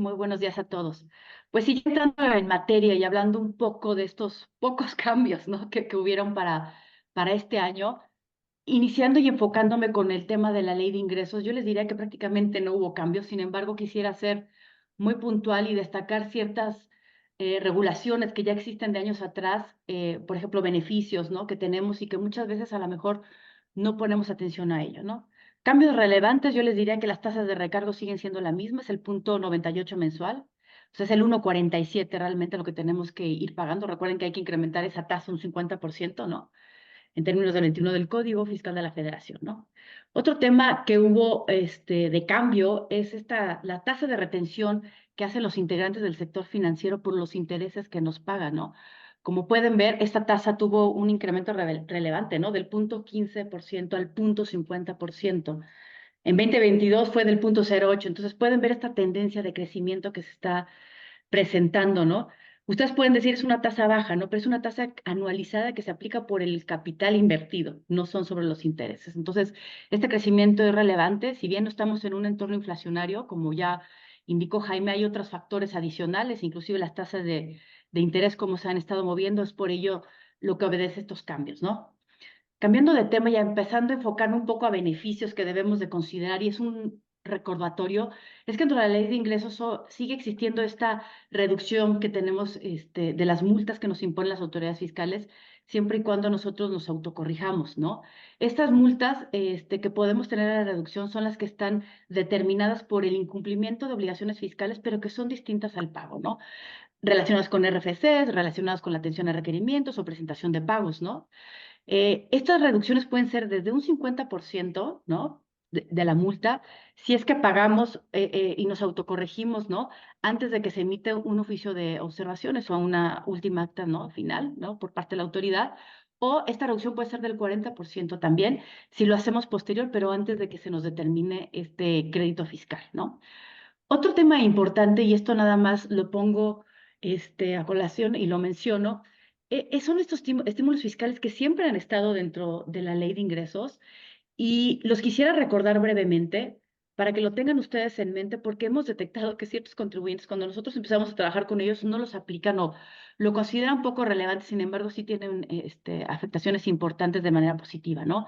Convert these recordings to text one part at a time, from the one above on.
Muy buenos días a todos. Pues sí, ya entrando en materia y hablando un poco de estos pocos cambios, ¿no? que hubieron para este año, iniciando y enfocándome con el tema de la ley de ingresos, yo les diría que prácticamente no hubo cambios. Sin embargo, quisiera ser muy puntual y destacar ciertas regulaciones que ya existen de años atrás, por ejemplo, beneficios, ¿no? que tenemos y que muchas veces a lo mejor no ponemos atención a ello, ¿no? Cambios relevantes, yo les diría que las tasas de recargo siguen siendo la misma, es el punto 98 mensual. O sea, es el 1,47 realmente lo que tenemos que ir pagando. Recuerden que hay que incrementar esa tasa un 50%, ¿no? En términos del 21 del Código Fiscal de la Federación, ¿no? Otro tema que hubo de cambio es la tasa de retención que hacen los integrantes del sector financiero por los intereses que nos pagan, ¿no? Como pueden ver, esta tasa tuvo un incremento relevante, ¿no? Del punto 15% al punto 50%. En 2022 fue del punto 0,8. Entonces pueden ver esta tendencia de crecimiento que se está presentando, ¿no? Ustedes pueden decir es una tasa baja, ¿no? Pero es una tasa anualizada que se aplica por el capital invertido, no son sobre los intereses. Entonces, este crecimiento es relevante. Si bien no estamos en un entorno inflacionario, como ya indicó Jaime, hay otros factores adicionales, inclusive las tasas de interés, como se han estado moviendo, es por ello lo que obedece estos cambios, ¿no? Cambiando de tema y empezando a enfocarme un poco a beneficios que debemos de considerar, y es un recordatorio, es que dentro de la ley de ingresos sigue existiendo esta reducción que tenemos de las multas que nos imponen las autoridades fiscales, siempre y cuando nosotros nos autocorrijamos, ¿no? Estas multas que podemos tener a la reducción son las que están determinadas por el incumplimiento de obligaciones fiscales, pero que son distintas al pago, ¿no? Relacionadas con RFCs, relacionadas con la atención a requerimientos o presentación de pagos, ¿no? Estas reducciones pueden ser desde un 50%, ¿no? De la multa, si es que pagamos y nos autocorregimos, ¿no? Antes de que se emite un oficio de observaciones o una última acta, ¿no? Final, ¿no? Por parte de la autoridad. O esta reducción puede ser del 40% también, si lo hacemos posterior, pero antes de que se nos determine este crédito fiscal, ¿no? Otro tema importante, y esto nada más lo pongo a colación y lo menciono, son estos estímulos fiscales que siempre han estado dentro de la ley de ingresos y los quisiera recordar brevemente para que lo tengan ustedes en mente, porque hemos detectado que ciertos contribuyentes, cuando nosotros empezamos a trabajar con ellos, no los aplican o lo consideran poco relevante, sin embargo, sí tienen afectaciones importantes de manera positiva, ¿no?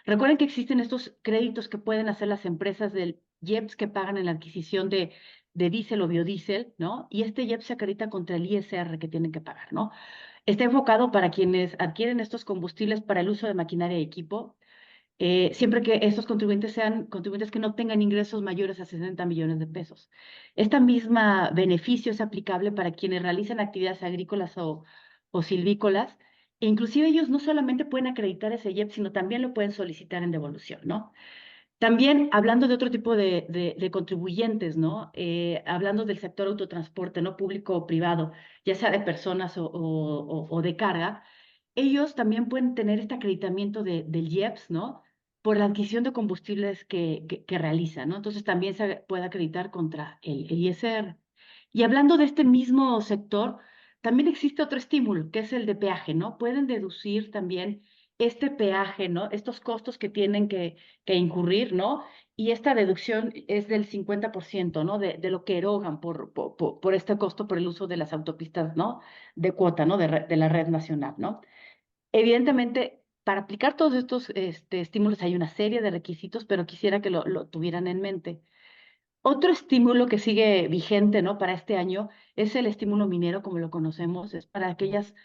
Recuerden que existen estos créditos que pueden hacer las empresas del IEPS que pagan en la adquisición de diésel o biodiesel, ¿no? Y este IEPS se acredita contra el ISR que tienen que pagar, ¿no? Está enfocado para quienes adquieren estos combustibles para el uso de maquinaria y equipo, siempre que estos contribuyentes sean contribuyentes que no tengan ingresos mayores a 60 millones de pesos. Esta misma beneficio es aplicable para quienes realizan actividades agrícolas o silvícolas, e inclusive ellos no solamente pueden acreditar ese IEPS, sino también lo pueden solicitar en devolución, ¿no? También hablando de otro tipo de contribuyentes, ¿no? Hablando del sector autotransporte, ¿no? Público o privado, ya sea de personas o de carga, ellos también pueden tener este acreditamiento del IEPS, ¿no? Por la adquisición de combustibles que realizan, ¿no? Entonces también se puede acreditar contra el ISR. Y hablando de este mismo sector, también existe otro estímulo, que es el de peaje, ¿no? Pueden deducir también este peaje, ¿no? Estos costos que tienen que incurrir, ¿no? Y esta deducción es del 50%, ¿no? De lo que erogan por este costo por el uso de las autopistas, ¿no? De cuota, ¿no? De la red nacional, ¿no? Evidentemente, para aplicar todos estos estímulos hay una serie de requisitos, pero quisiera que lo tuvieran en mente. Otro estímulo que sigue vigente, ¿no? Para este año es el estímulo minero, como lo conocemos, es para aquellas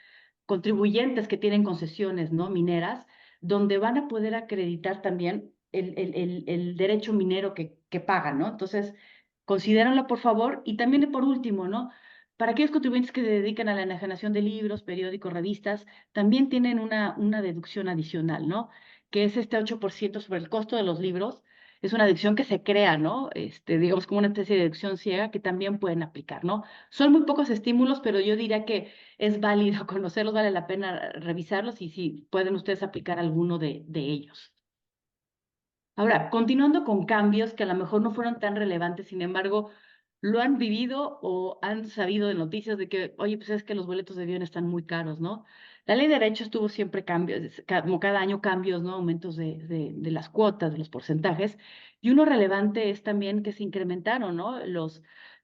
contribuyentes que tienen concesiones, ¿no? Mineras, donde van a poder acreditar también el derecho minero que pagan, ¿no? Entonces, considérenlo, por favor. Y también, por último, ¿no? Para aquellos contribuyentes que se dedican a la enajenación de libros, periódicos, revistas, también tienen una deducción adicional, ¿no? Que es este 8% sobre el costo de los libros. Es una deducción que se crea, ¿no? Digamos como una especie de deducción ciega que también pueden aplicar, ¿no? Son muy pocos estímulos, pero yo diría que es válido conocerlos, vale la pena revisarlos y si pueden ustedes aplicar alguno de ellos. Ahora, continuando con cambios que a lo mejor no fueron tan relevantes, sin embargo, lo han vivido o han sabido de noticias de que, oye, pues es que los boletos de avión están muy caros, ¿no? La ley de derechos tuvo siempre cambios, como cada año cambios, ¿no? Aumentos de las cuotas, de los porcentajes. Y uno relevante es también que se incrementaron, ¿no?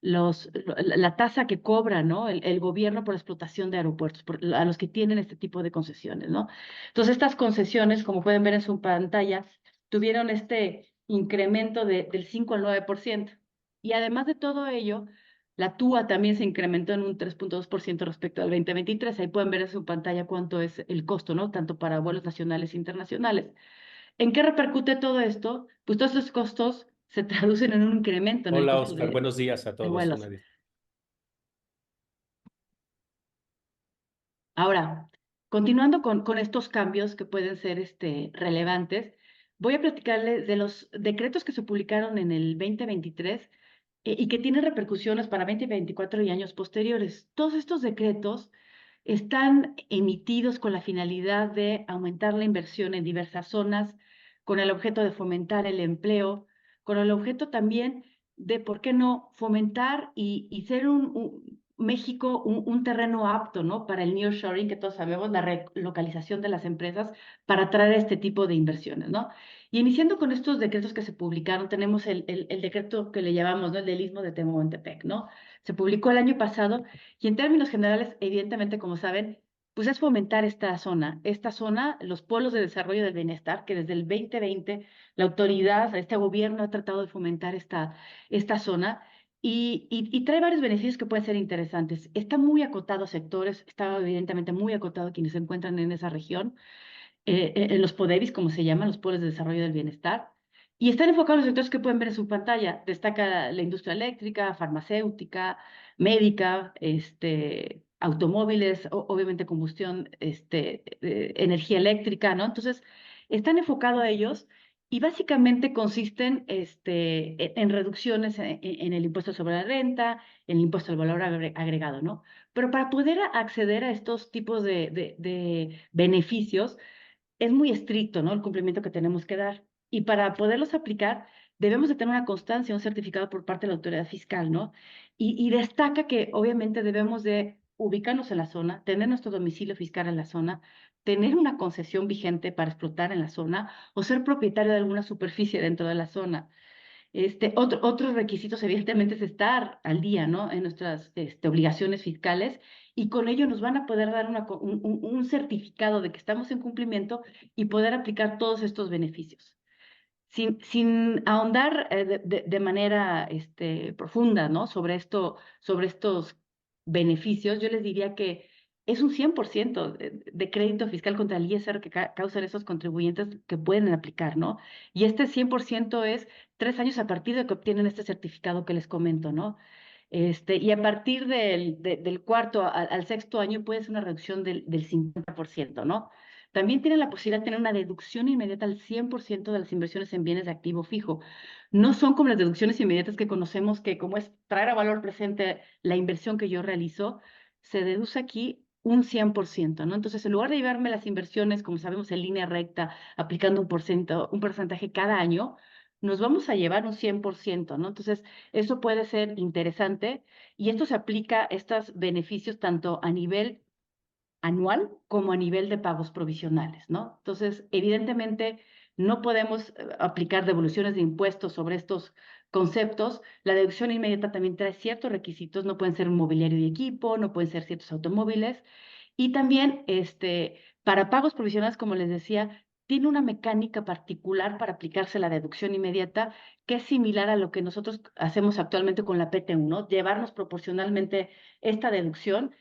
la tasa que cobra, ¿no? El gobierno por explotación de aeropuertos, a los que tienen este tipo de concesiones, ¿no? Entonces, estas concesiones, como pueden ver en su pantalla, tuvieron este incremento del 5 al 9%. Y además de todo ello, la TUA también se incrementó en un 3,2% respecto al 2023. Ahí pueden ver en su pantalla cuánto es el costo, ¿no? Tanto para vuelos nacionales e internacionales. ¿En qué repercute todo esto? Pues todos estos costos se traducen en un incremento en el Hola costo Oscar, buenos días a de todos. vuelos. Ahora, continuando con estos cambios que pueden ser relevantes, voy a platicarles de los decretos que se publicaron en el 2023 y que tienen repercusiones para 2024 y años posteriores. Todos estos decretos están emitidos con la finalidad de aumentar la inversión en diversas zonas, con el objeto de fomentar el empleo, con el objeto también de, ¿por qué no?, fomentar y ser México un terreno apto, ¿no?, para el nearshoring, que todos sabemos, la relocalización de las empresas para atraer este tipo de inversiones, ¿no? Y iniciando con estos decretos que se publicaron, tenemos el decreto que le llamamos, ¿no?, el del Istmo de Tehuantepec, ¿no? Se publicó el año pasado y en términos generales, evidentemente, como saben, pues es fomentar esta zona, los polos de desarrollo del bienestar, que desde el 2020 la autoridad, este gobierno ha tratado de fomentar esta zona y trae varios beneficios que pueden ser interesantes. Está muy acotado a sectores, está evidentemente muy acotado a quienes se encuentran en esa región, en los PODEBIS, como se llaman, los polos de desarrollo del bienestar, y están enfocados en los sectores que pueden ver en su pantalla. Destaca la industria eléctrica, farmacéutica, médica, automóviles, obviamente combustión, energía eléctrica, ¿no? Entonces, están enfocados a ellos y básicamente consisten en reducciones en el impuesto sobre la renta, en el impuesto al valor agregado, ¿no? Pero para poder acceder a estos tipos de beneficios, es muy estricto, ¿no?, el cumplimiento que tenemos que dar. Y para poderlos aplicar, debemos de tener una constancia, un certificado por parte de la autoridad fiscal, ¿no? Y destaca que obviamente debemos de ubicarnos en la zona, tener nuestro domicilio fiscal en la zona, tener una concesión vigente para explotar en la zona o ser propietario de alguna superficie dentro de la zona. Otros requisitos, evidentemente, es estar al día, ¿no?, en nuestras obligaciones fiscales, y con ello nos van a poder dar un certificado de que estamos en cumplimiento y poder aplicar todos estos beneficios. Sin ahondar de manera profunda, ¿no?, sobre estos beneficios, yo les diría que es un 100% de crédito fiscal contra el ISR que causan esos contribuyentes que pueden aplicar, ¿no? Y este 100% es 3 años a partir de que obtienen este certificado que les comento, ¿no? Y a partir del cuarto al sexto año puede ser una reducción del 50%, ¿no? También tienen la posibilidad de tener una deducción inmediata al 100% de las inversiones en bienes de activo fijo. No son como las deducciones inmediatas que conocemos, que como es traer a valor presente la inversión que yo realizo, se deduce aquí un 100%, ¿no? Entonces, en lugar de llevarme las inversiones, como sabemos, en línea recta, aplicando un porcentaje cada año, nos vamos a llevar un 100%, ¿no? Entonces, eso puede ser interesante y esto se aplica, estos beneficios, tanto a nivel anual como a nivel de pagos provisionales, ¿no? Entonces, evidentemente, no podemos aplicar devoluciones de impuestos sobre estos conceptos. La deducción inmediata también trae ciertos requisitos, no pueden ser un mobiliario y equipo, no pueden ser ciertos automóviles. Y también, para pagos provisionales, como les decía, tiene una mecánica particular para aplicarse la deducción inmediata, que es similar a lo que nosotros hacemos actualmente con la PTU, ¿no? Llevarnos proporcionalmente esta deducción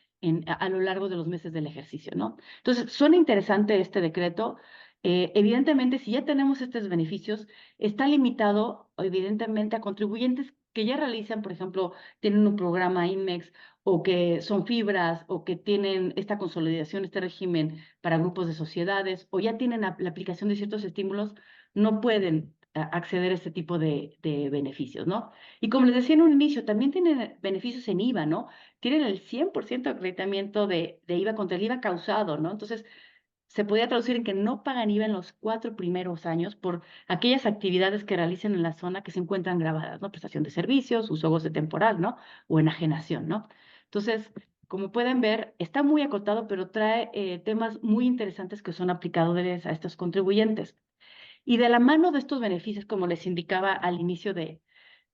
a lo largo de los meses del ejercicio, ¿no? Entonces, suena interesante este decreto. Evidentemente, si ya tenemos estos beneficios, está limitado, evidentemente, a contribuyentes que ya realizan, por ejemplo, tienen un programa INMEX, o que son fibras, o que tienen esta consolidación, este régimen para grupos de sociedades, o ya tienen la aplicación de ciertos estímulos, no pueden acceder a este tipo de beneficios, ¿no? Y como les decía en un inicio, también tienen beneficios en IVA, ¿no? Tienen el 100% de acreditamiento de IVA contra el IVA causado, ¿no? Entonces, se podría traducir en que no pagan IVA en los 4 primeros años por aquellas actividades que realicen en la zona que se encuentran grabadas, ¿no? Prestación de servicios, uso goce temporal, ¿no? O enajenación, ¿no? Entonces, como pueden ver, está muy acotado, pero trae temas muy interesantes que son aplicables a estos contribuyentes. Y de la mano de estos beneficios, como les indicaba al inicio de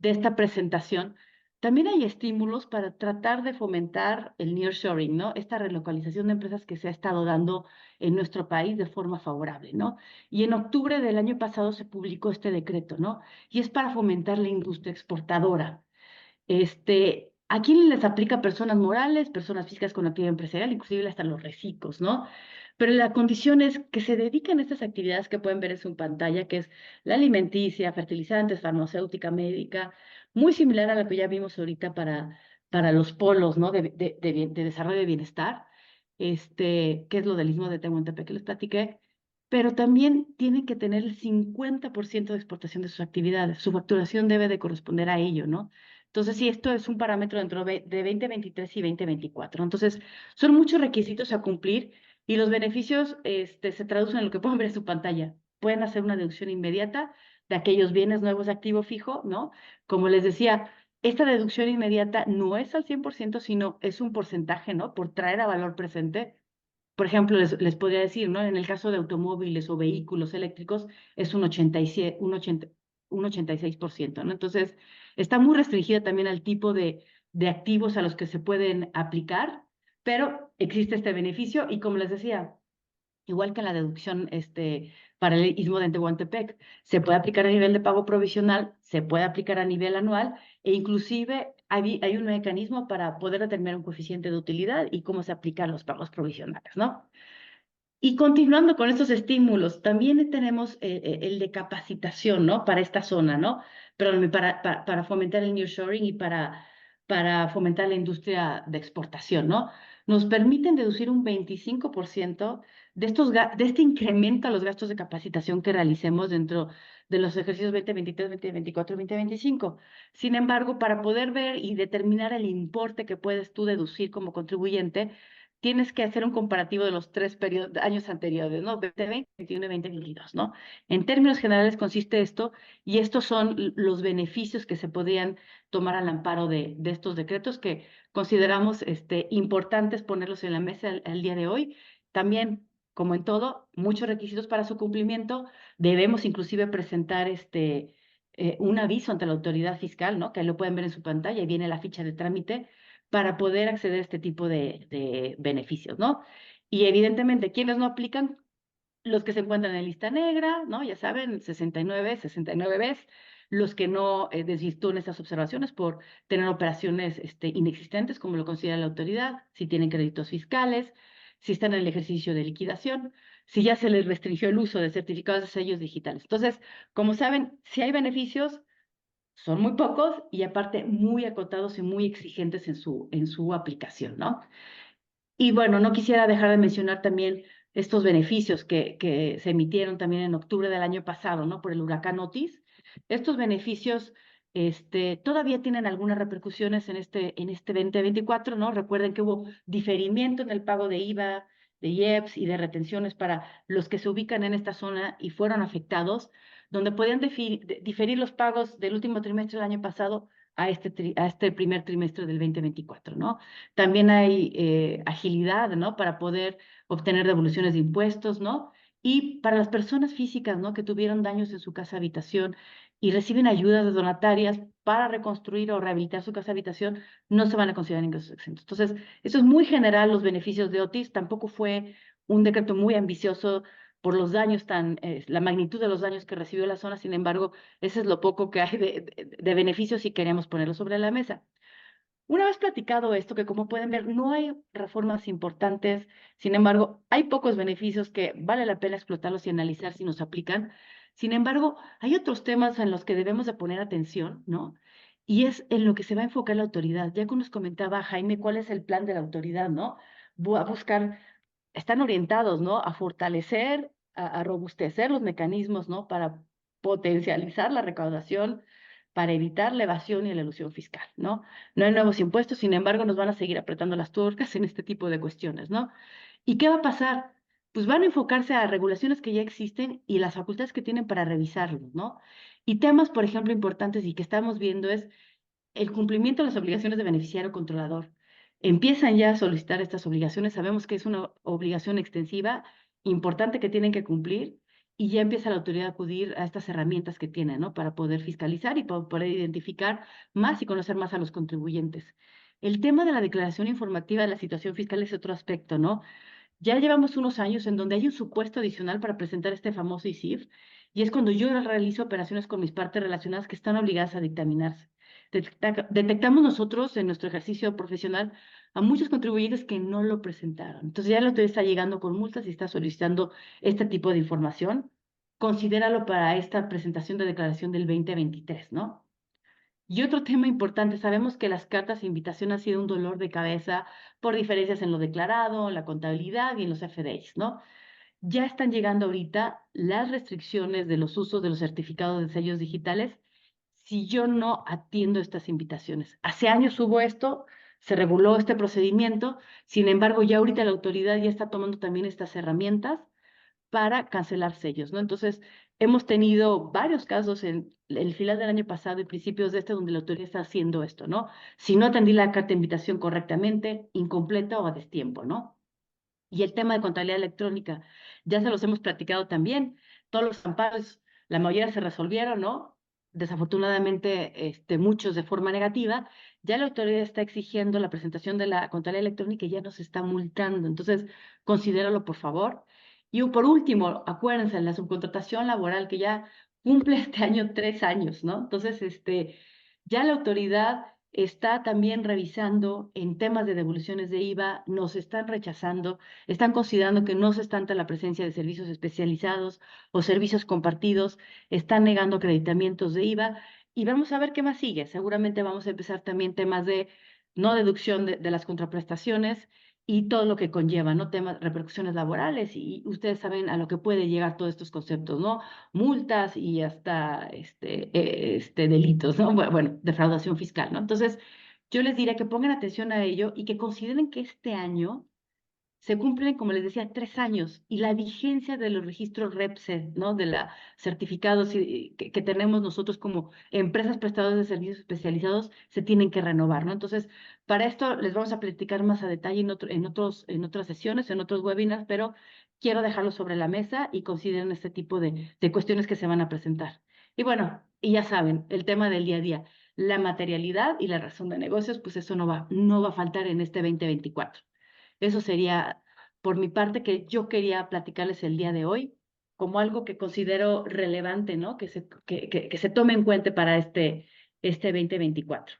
esta presentación, también hay estímulos para tratar de fomentar el nearshoring, ¿no? Esta relocalización de empresas que se ha estado dando en nuestro país de forma favorable, ¿no? Y en octubre del año pasado se publicó este decreto, ¿no? Y es para fomentar la industria exportadora. ¿A quién les aplica personas morales, personas físicas con actividad empresarial, inclusive hasta los recicos, ¿no? Pero la condición es que se dediquen a estas actividades que pueden ver en su pantalla, que es la alimenticia, fertilizantes, farmacéutica, médica, muy similar a la que ya vimos ahorita para los polos, ¿no? De desarrollo de bienestar, que es lo del Istmo de Tehuantepec que les platiqué, pero también tienen que tener el 50% de exportación de sus actividades. Su facturación debe de corresponder a ello, ¿no? Entonces, sí, esto es un parámetro dentro de 2023 y 2024. Entonces, son muchos requisitos a cumplir y los beneficios se traducen en lo que pueden ver en su pantalla. Pueden hacer una deducción inmediata de aquellos bienes nuevos de activo fijo, ¿no? Como les decía, esta deducción inmediata no es al 100%, sino es un porcentaje, ¿no? Por traer a valor presente. Por ejemplo, les podría decir, ¿no? En el caso de automóviles o vehículos eléctricos es un 87, un 86%, ¿no? Entonces, está muy restringida también al tipo de activos a los que se pueden aplicar, pero existe este beneficio y como les decía, igual que la deducción para el Istmo de Tehuantepec, se puede aplicar a nivel de pago provisional, se puede aplicar a nivel anual e inclusive hay un mecanismo para poder determinar un coeficiente de utilidad y cómo se aplican los pagos provisionales, ¿no? Y continuando con estos estímulos, también tenemos el de capacitación, ¿no? Para esta zona, ¿no? Perdón, para fomentar el nearshoring y para fomentar la industria de exportación, ¿no? Nos permiten deducir un 25% de este incremento a los gastos de capacitación que realicemos dentro de los ejercicios 2023, 2024 y 2025. Sin embargo, para poder ver y determinar el importe que puedes tú deducir como contribuyente, tienes que hacer un comparativo de los tres años anteriores, ¿no? 2020, 2021 y 2022, ¿no? En términos generales consiste esto, y estos son los beneficios que se podrían tomar al amparo de estos decretos que consideramos importantes ponerlos en la mesa al día de hoy. También, como en todo, muchos requisitos para su cumplimiento. Debemos inclusive presentar un aviso ante la autoridad fiscal, ¿no? Que lo pueden ver en su pantalla y viene la ficha de trámite para poder acceder a este tipo de beneficios, ¿no? Y evidentemente, ¿quiénes no aplican? Los que se encuentran en lista negra, ¿no? Ya saben, 69 veces, los que no desvirtúen estas observaciones por tener operaciones inexistentes, como lo considera la autoridad, si tienen créditos fiscales, si están en el ejercicio de liquidación, si ya se les restringió el uso de certificados de sellos digitales. Entonces, como saben, si hay beneficios, son muy pocos y aparte muy acotados y muy exigentes en su aplicación, ¿no? Y bueno, no quisiera dejar de mencionar también estos beneficios que se emitieron también en octubre del año pasado, ¿no? Por el huracán Otis. Estos beneficios todavía tienen algunas repercusiones en este 2024, ¿no? Recuerden que hubo diferimiento en el pago de IVA, de IEPS y de retenciones para los que se ubican en esta zona y fueron afectados, donde podían diferir los pagos del último trimestre del año pasado a este primer trimestre del 2024, ¿no? También hay agilidad, ¿no? Para poder obtener devoluciones de impuestos, ¿no? Y para las personas físicas, ¿no? Que tuvieron daños en su casa habitación y reciben ayudas de donatarias para reconstruir o rehabilitar su casa habitación, no se van a considerar ingresos exentos. Entonces, eso es muy general, los beneficios de Otis. Tampoco fue un decreto muy ambicioso por los daños la magnitud de los daños que recibió la zona. Sin embargo, ese es lo poco que hay de beneficios y queremos ponerlo sobre la mesa. Una vez platicado esto, que como pueden ver, no hay reformas importantes, sin embargo, hay pocos beneficios que vale la pena explotarlos y analizar si nos aplican. Sin embargo, hay otros temas en los que debemos de poner atención, ¿no? Y es en lo que se va a enfocar la autoridad. Ya que nos comentaba Jaime cuál es el plan de la autoridad, ¿no? A buscar, están orientados, ¿no? A fortalecer, a robustecer los mecanismos, ¿no? Para potencializar la recaudación, para evitar la evasión y la elusión fiscal, ¿no? No hay nuevos impuestos, sin embargo, nos van a seguir apretando las tuercas en este tipo de cuestiones, ¿no? ¿Y qué va a pasar? Pues van a enfocarse a regulaciones que ya existen y las facultades que tienen para revisarlos, ¿no? Y temas, por ejemplo, importantes y que estamos viendo es el cumplimiento de las obligaciones de beneficiario controlador. Empiezan ya a solicitar estas obligaciones, sabemos que es una obligación extensiva, importante que tienen que cumplir, y ya empieza la autoridad a acudir a estas herramientas que tiene, ¿no? Para poder fiscalizar y para poder identificar más y conocer más a los contribuyentes. El tema de la declaración informativa de la situación fiscal es otro aspecto, ¿no? Ya llevamos unos años en donde hay un supuesto adicional para presentar este famoso ISIF, y es cuando yo realizo operaciones con mis partes relacionadas que están obligadas a dictaminarse. Detectamos nosotros en nuestro ejercicio profesional a muchos contribuyentes que no lo presentaron. Entonces ya la autoridad está llegando con multas y está solicitando este tipo de información. Considéralo para esta presentación de declaración del 2023, ¿no? Y otro tema importante, sabemos que las cartas de invitación han sido un dolor de cabeza por diferencias en lo declarado, en la contabilidad y en los FDIs, ¿no? Ya están llegando ahorita las restricciones de los usos de los certificados de sellos digitales si yo no atiendo estas invitaciones. Hace años hubo esto, se reguló este procedimiento, sin embargo, ya ahorita la autoridad ya está tomando también estas herramientas para cancelar sellos, ¿no? Entonces, hemos tenido varios casos en el final del año pasado y principios de este donde la autoridad está haciendo esto, ¿no? Si no atendí la carta de invitación correctamente, incompleta o a destiempo, ¿no? Y el tema de contabilidad electrónica, ya se los hemos platicado también. Todos los amparos, la mayoría se resolvieron, ¿no? Desafortunadamente, muchos de forma negativa. Ya la autoridad está exigiendo la presentación de la contabilidad electrónica y ya nos está multando. Entonces, considéralo, por favor. Y por último, acuérdense, la subcontratación laboral que ya cumple este año 3 años, ¿no? Entonces, ya la autoridad está también revisando en temas de devoluciones de IVA, nos están rechazando, están considerando que no se está ante la presencia de servicios especializados o servicios compartidos, están negando acreditamientos de IVA y vamos a ver qué más sigue. Seguramente vamos a empezar también temas de no deducción de las contraprestaciones y todo lo que conlleva, ¿no? Temas, repercusiones laborales y ustedes saben a lo que puede llegar todos estos conceptos, ¿no? Multas y hasta delitos, ¿no? Bueno, defraudación fiscal, ¿no? Entonces, yo les diría que pongan atención a ello y que consideren que este año se cumplen, como les decía, 3 años y la vigencia de los registros REPSE, ¿no? De la certificados que tenemos nosotros como empresas prestadoras de servicios especializados se tienen que renovar, ¿no? Entonces, para esto les vamos a platicar más a detalle en otras sesiones, en otros webinars, pero quiero dejarlo sobre la mesa y consideren este tipo de cuestiones que se van a presentar. Y bueno, y ya saben, el tema del día a día, la materialidad y la razón de negocios, pues eso no va a faltar en este 2024. Eso sería por mi parte que yo quería platicarles el día de hoy como algo que considero relevante, ¿no? Que se tome en cuenta para este 2024.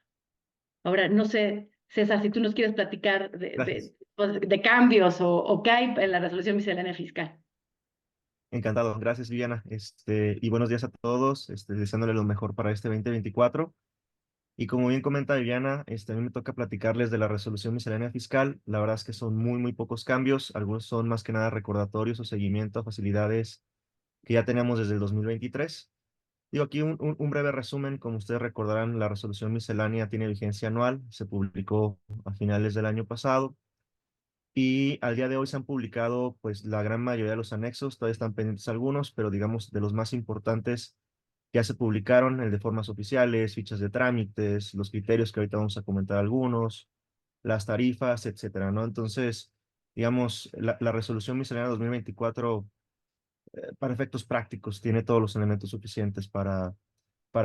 Ahora, no sé, César, si tú nos quieres platicar Gracias. pues, de cambios o qué hay en la resolución miscelánea fiscal. Encantado. Gracias, Viviana. Y buenos días a todos, deseándole lo mejor para este 2024. Y como bien comenta Viviana, a mí me toca platicarles de la resolución miscelánea fiscal. La verdad es que son muy, muy pocos cambios. Algunos son más que nada recordatorios o seguimiento a facilidades que ya teníamos desde el 2023. Digo, aquí un breve resumen. Como ustedes recordarán, la resolución miscelánea tiene vigencia anual. Se publicó a finales del año pasado. Y al día de hoy se han publicado pues la gran mayoría de los anexos, todavía están pendientes algunos, pero digamos de los más importantes ya se publicaron, el de formas oficiales, fichas de trámites, los criterios que ahorita vamos a comentar algunos, las tarifas, etcétera, ¿no? Entonces, digamos, la resolución miscelánea 2024, para efectos prácticos, tiene todos los elementos suficientes para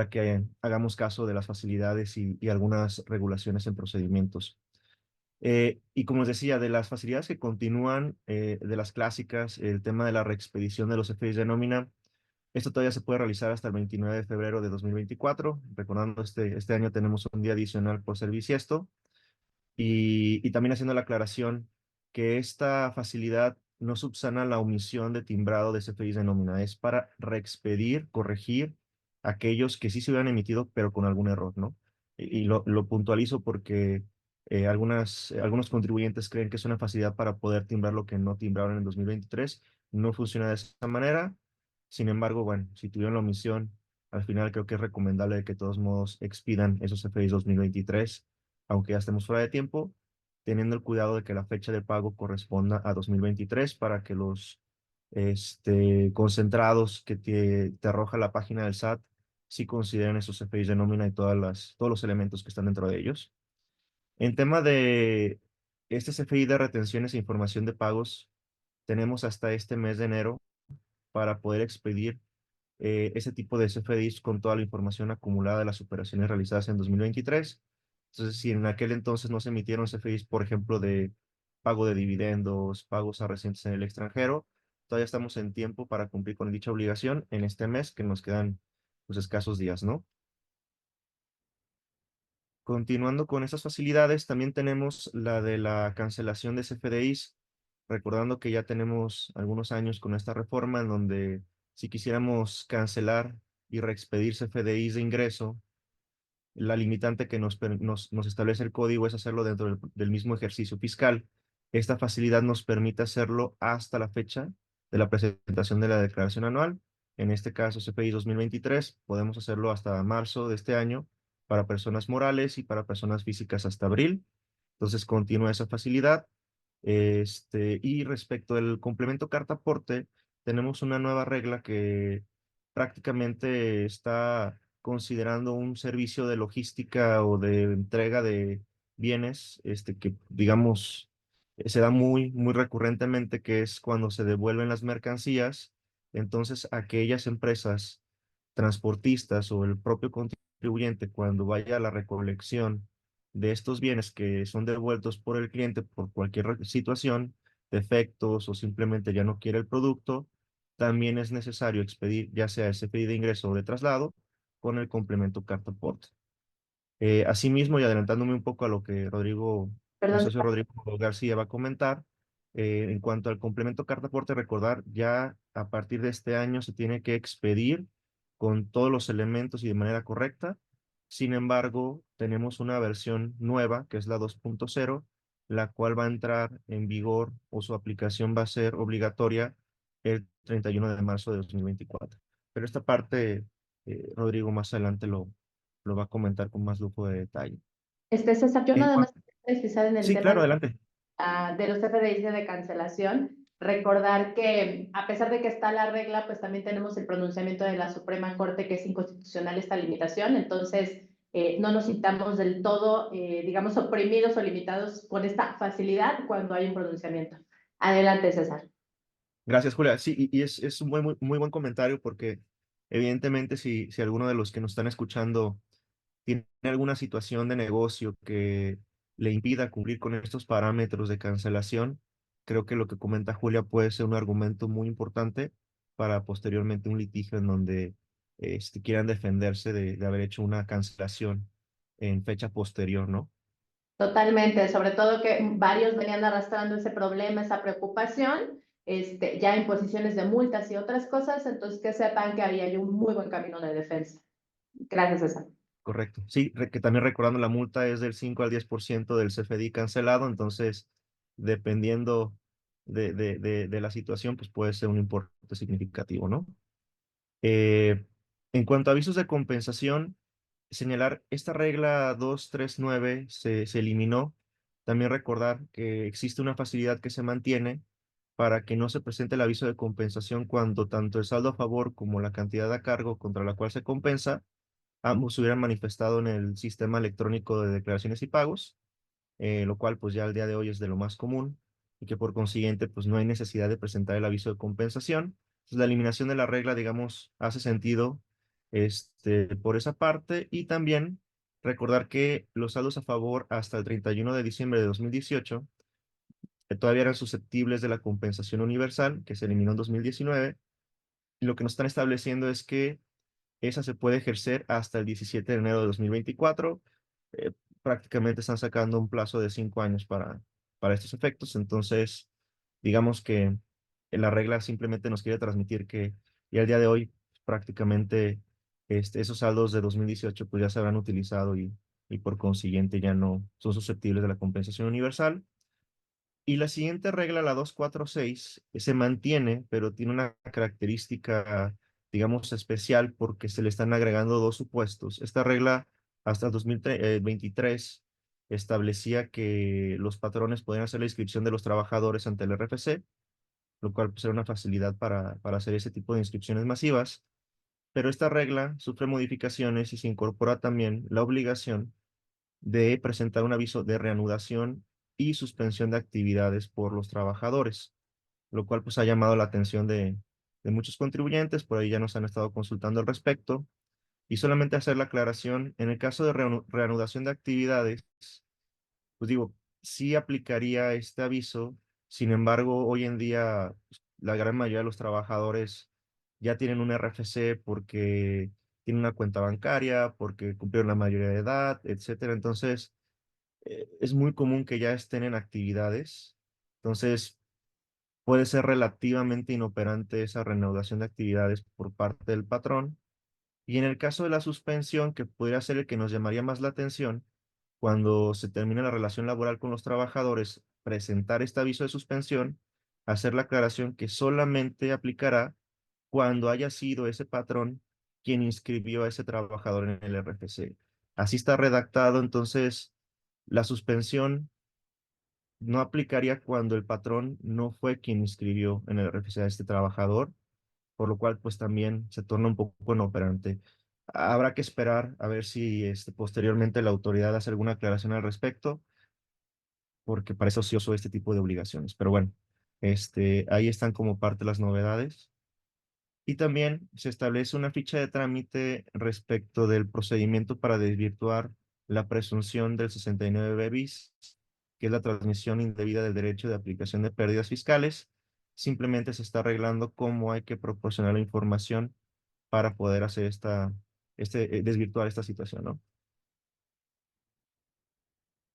que hagamos caso de las facilidades y algunas regulaciones en procedimientos. Y como les decía, de las facilidades que continúan, de las clásicas, el tema de la reexpedición de los efectos de nómina, esto todavía se puede realizar hasta el 29 de febrero de 2024. Recordando, este año tenemos un día adicional por ser bisiesto. Y también haciendo la aclaración que esta facilidad no subsana la omisión de timbrado de CFDIs de nómina, es para reexpedir, corregir aquellos que sí se hubieran emitido, pero con algún error, ¿no? Y lo puntualizo porque algunos contribuyentes creen que es una facilidad para poder timbrar lo que no timbraron en 2023. No funciona de esa manera. Sin embargo, bueno, si tuvieron la omisión, al final creo que es recomendable de que de todos modos expidan esos CFDIs 2023 aunque ya estemos fuera de tiempo, teniendo el cuidado de que la fecha de pago corresponda a 2023 para que los concentrados que te arroja la página del SAT sí consideren esos CFDIs de nómina y todos los elementos que están dentro de ellos. En tema de este CFDI de retenciones e información de pagos, tenemos hasta este mes de enero para poder expedir ese tipo de CFDIs con toda la información acumulada de las operaciones realizadas en 2023. Entonces, si en aquel entonces no se emitieron CFDIs, por ejemplo, de pago de dividendos, pagos a residentes en el extranjero, todavía estamos en tiempo para cumplir con dicha obligación en este mes, que nos quedan pues escasos días, ¿no? Continuando con esas facilidades, también tenemos la de la cancelación de CFDIs, recordando que ya tenemos algunos años con esta reforma en donde si quisiéramos cancelar y reexpedir CFDIs de ingreso, la limitante que nos establece el código es hacerlo dentro del mismo ejercicio fiscal. Esta facilidad nos permite hacerlo hasta la fecha de la presentación de la declaración anual. En este caso, CFDI 2023, podemos hacerlo hasta marzo de este año para personas morales y para personas físicas hasta abril. Entonces, continúa esa facilidad. Y respecto al complemento carta aporte, tenemos una nueva regla que prácticamente está considerando un servicio de logística o de entrega de bienes, que digamos se da muy recurrentemente, que es cuando se devuelven las mercancías. Entonces, aquellas empresas transportistas o el propio contribuyente, cuando vaya a la recolección de estos bienes que son devueltos por el cliente por cualquier situación, defectos o simplemente ya no quiere el producto, también es necesario expedir ya sea ese pedido de ingreso o de traslado con el complemento carta aporte. Asimismo, y adelantándome un poco a lo que mi Perdón. socio Rodrigo García va a comentar, en cuanto al complemento carta aporte, recordar ya a partir de este año se tiene que expedir con todos los elementos y de manera correcta. Sin embargo, tenemos una versión nueva, que es la 2.0, la cual va a entrar en vigor o su aplicación va a ser obligatoria el 31 de marzo de 2024. Pero esta parte, Rodrigo más adelante lo va a comentar con más lujo de detalle. César, yo En nada más cuan- quiero precisar en el Sí, tema claro, adelante. de los FDIs de cancelación, recordar que a pesar de que está la regla, pues también tenemos el pronunciamiento de la Suprema Corte que es inconstitucional esta limitación, entonces no nos sintamos del todo, digamos, oprimidos o limitados con esta facilidad cuando hay un pronunciamiento. Adelante, César. Gracias, Julia. Sí, y es un muy buen comentario porque evidentemente si alguno de los que nos están escuchando tiene alguna situación de negocio que le impida cumplir con estos parámetros de cancelación, creo que lo que comenta Julia puede ser un argumento muy importante para posteriormente un litigio en donde quieran defenderse de haber hecho una cancelación en fecha posterior, ¿no? Totalmente, sobre todo que varios venían arrastrando ese problema, esa preocupación, ya en posiciones de multas y otras cosas, entonces que sepan que había hay un muy buen camino de defensa. Gracias, César. Correcto. Sí, que también recordando la multa es del 5 al 10% del CFDI cancelado, entonces dependiendo de la situación, pues puede ser un importe significativo, ¿no? Eh, en cuanto a avisos de compensación, señalar esta regla 239 se eliminó. También recordar que existe una facilidad que se mantiene para que no se presente el aviso de compensación cuando tanto el saldo a favor como la cantidad a cargo contra la cual se compensa ambos se hubieran manifestado en el sistema electrónico de declaraciones y pagos, lo cual pues ya al día de hoy es de lo más común y que por consiguiente pues no hay necesidad de presentar el aviso de compensación. Entonces, la eliminación de la regla, digamos, hace sentido por esa parte y también recordar que los saldos a favor hasta el 31 de diciembre de 2018 todavía eran susceptibles de la compensación universal que se eliminó en 2019 y lo que nos están estableciendo es que esa se puede ejercer hasta el 17 de enero de 2024. Eh, Prácticamente están sacando un plazo de 5 años para estos efectos. Entonces, digamos que la regla simplemente nos quiere transmitir que ya el día de hoy prácticamente esos saldos de 2018 pues ya se habrán utilizado y por consiguiente ya no son susceptibles de la compensación universal. Y la siguiente regla, la 246, se mantiene, pero tiene una característica, digamos, especial porque se le están agregando dos supuestos. Esta regla hasta el 2023 establecía que los patrones podían hacer la inscripción de los trabajadores ante el RFC, lo cual pues, era una facilidad para hacer ese tipo de inscripciones masivas. Pero esta regla sufre modificaciones y se incorpora también la obligación de presentar un aviso de reanudación y suspensión de actividades por los trabajadores, lo cual pues ha llamado la atención de muchos contribuyentes, por ahí ya nos han estado consultando al respecto. Y solamente hacer la aclaración, en el caso de reanudación de actividades, pues digo, sí aplicaría este aviso. Sin embargo, hoy en día pues, la gran mayoría de los trabajadores ya tienen un RFC porque tienen una cuenta bancaria, porque cumplieron la mayoría de edad, etcétera. Entonces, es muy común que ya estén en actividades. Entonces, puede ser relativamente inoperante esa reanudación de actividades por parte del patrón. Y en el caso de la suspensión, que podría ser el que nos llamaría más la atención, cuando se termine la relación laboral con los trabajadores, presentar este aviso de suspensión, hacer la aclaración que solamente aplicará cuando haya sido ese patrón quien inscribió a ese trabajador en el RFC. Así está redactado, entonces la suspensión no aplicaría cuando el patrón no fue quien inscribió en el RFC a este trabajador, por lo cual pues también se torna un poco inoperante. Habrá que esperar a ver si posteriormente la autoridad hace alguna aclaración al respecto, porque para eso sí ocioso este tipo de obligaciones. Pero bueno, ahí están como parte las novedades. Y también se establece una ficha de trámite respecto del procedimiento para desvirtuar la presunción del 69 bis, que es la transmisión indebida del derecho de aplicación de pérdidas fiscales. Simplemente se está arreglando cómo hay que proporcionar la información para poder hacer desvirtuar esta situación, ¿no?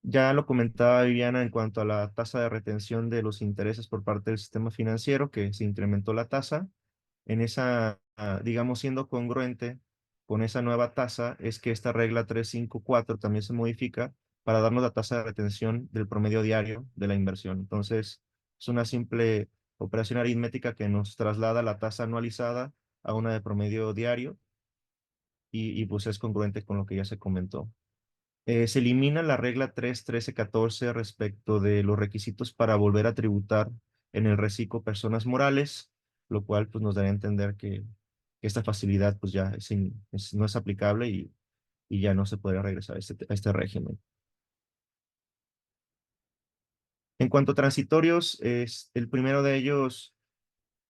Ya lo comentaba Viviana en cuanto a la tasa de retención de los intereses por parte del sistema financiero, que se incrementó la tasa. En esa, digamos, siendo congruente con esa nueva tasa, es que esta regla 354 también se modifica para darnos la tasa de retención del promedio diario de la inversión. Entonces, es una simple operación aritmética que nos traslada la tasa anualizada a una de promedio diario y pues es congruente con lo que ya se comentó. Se elimina la regla 3.13.14 respecto de los requisitos para volver a tributar en el reciclo personas morales, lo cual pues nos daría a entender que esta facilidad pues ya no es aplicable y ya no se puede regresar a este régimen. En cuanto a transitorios, el primero de ellos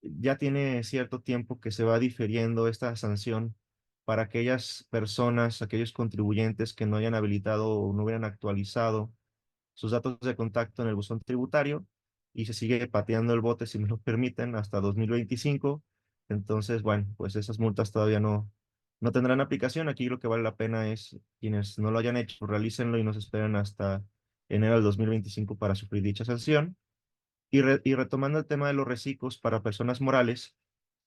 ya tiene cierto tiempo que se va difiriendo esta sanción para aquellas personas, aquellos contribuyentes que no hayan habilitado o no hubieran actualizado sus datos de contacto en el buzón tributario y se sigue pateando el bote, si me lo permiten, hasta 2025. Entonces, bueno, pues esas multas todavía no tendrán aplicación. Aquí lo que vale la pena es quienes no lo hayan hecho, realícenlo y no se esperen hasta enero del 2025 para sufrir dicha sanción. Y retomando el tema de los reciclos para personas morales,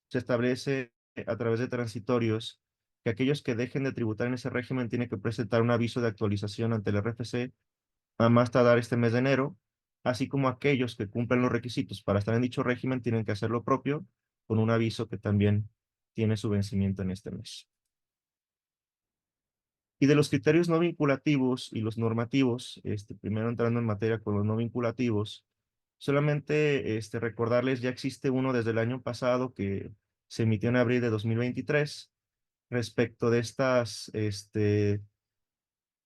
se establece a través de transitorios que aquellos que dejen de tributar en ese régimen tienen que presentar un aviso de actualización ante el RFC a más tardar este mes de enero, así como aquellos que cumplen los requisitos para estar en dicho régimen tienen que hacer lo propio con un aviso que también tiene su vencimiento en este mes. Y de los criterios no vinculativos y los normativos, primero entrando en materia con los no vinculativos, solamente recordarles, ya existe uno desde el año pasado que se emitió en abril de 2023 respecto de estas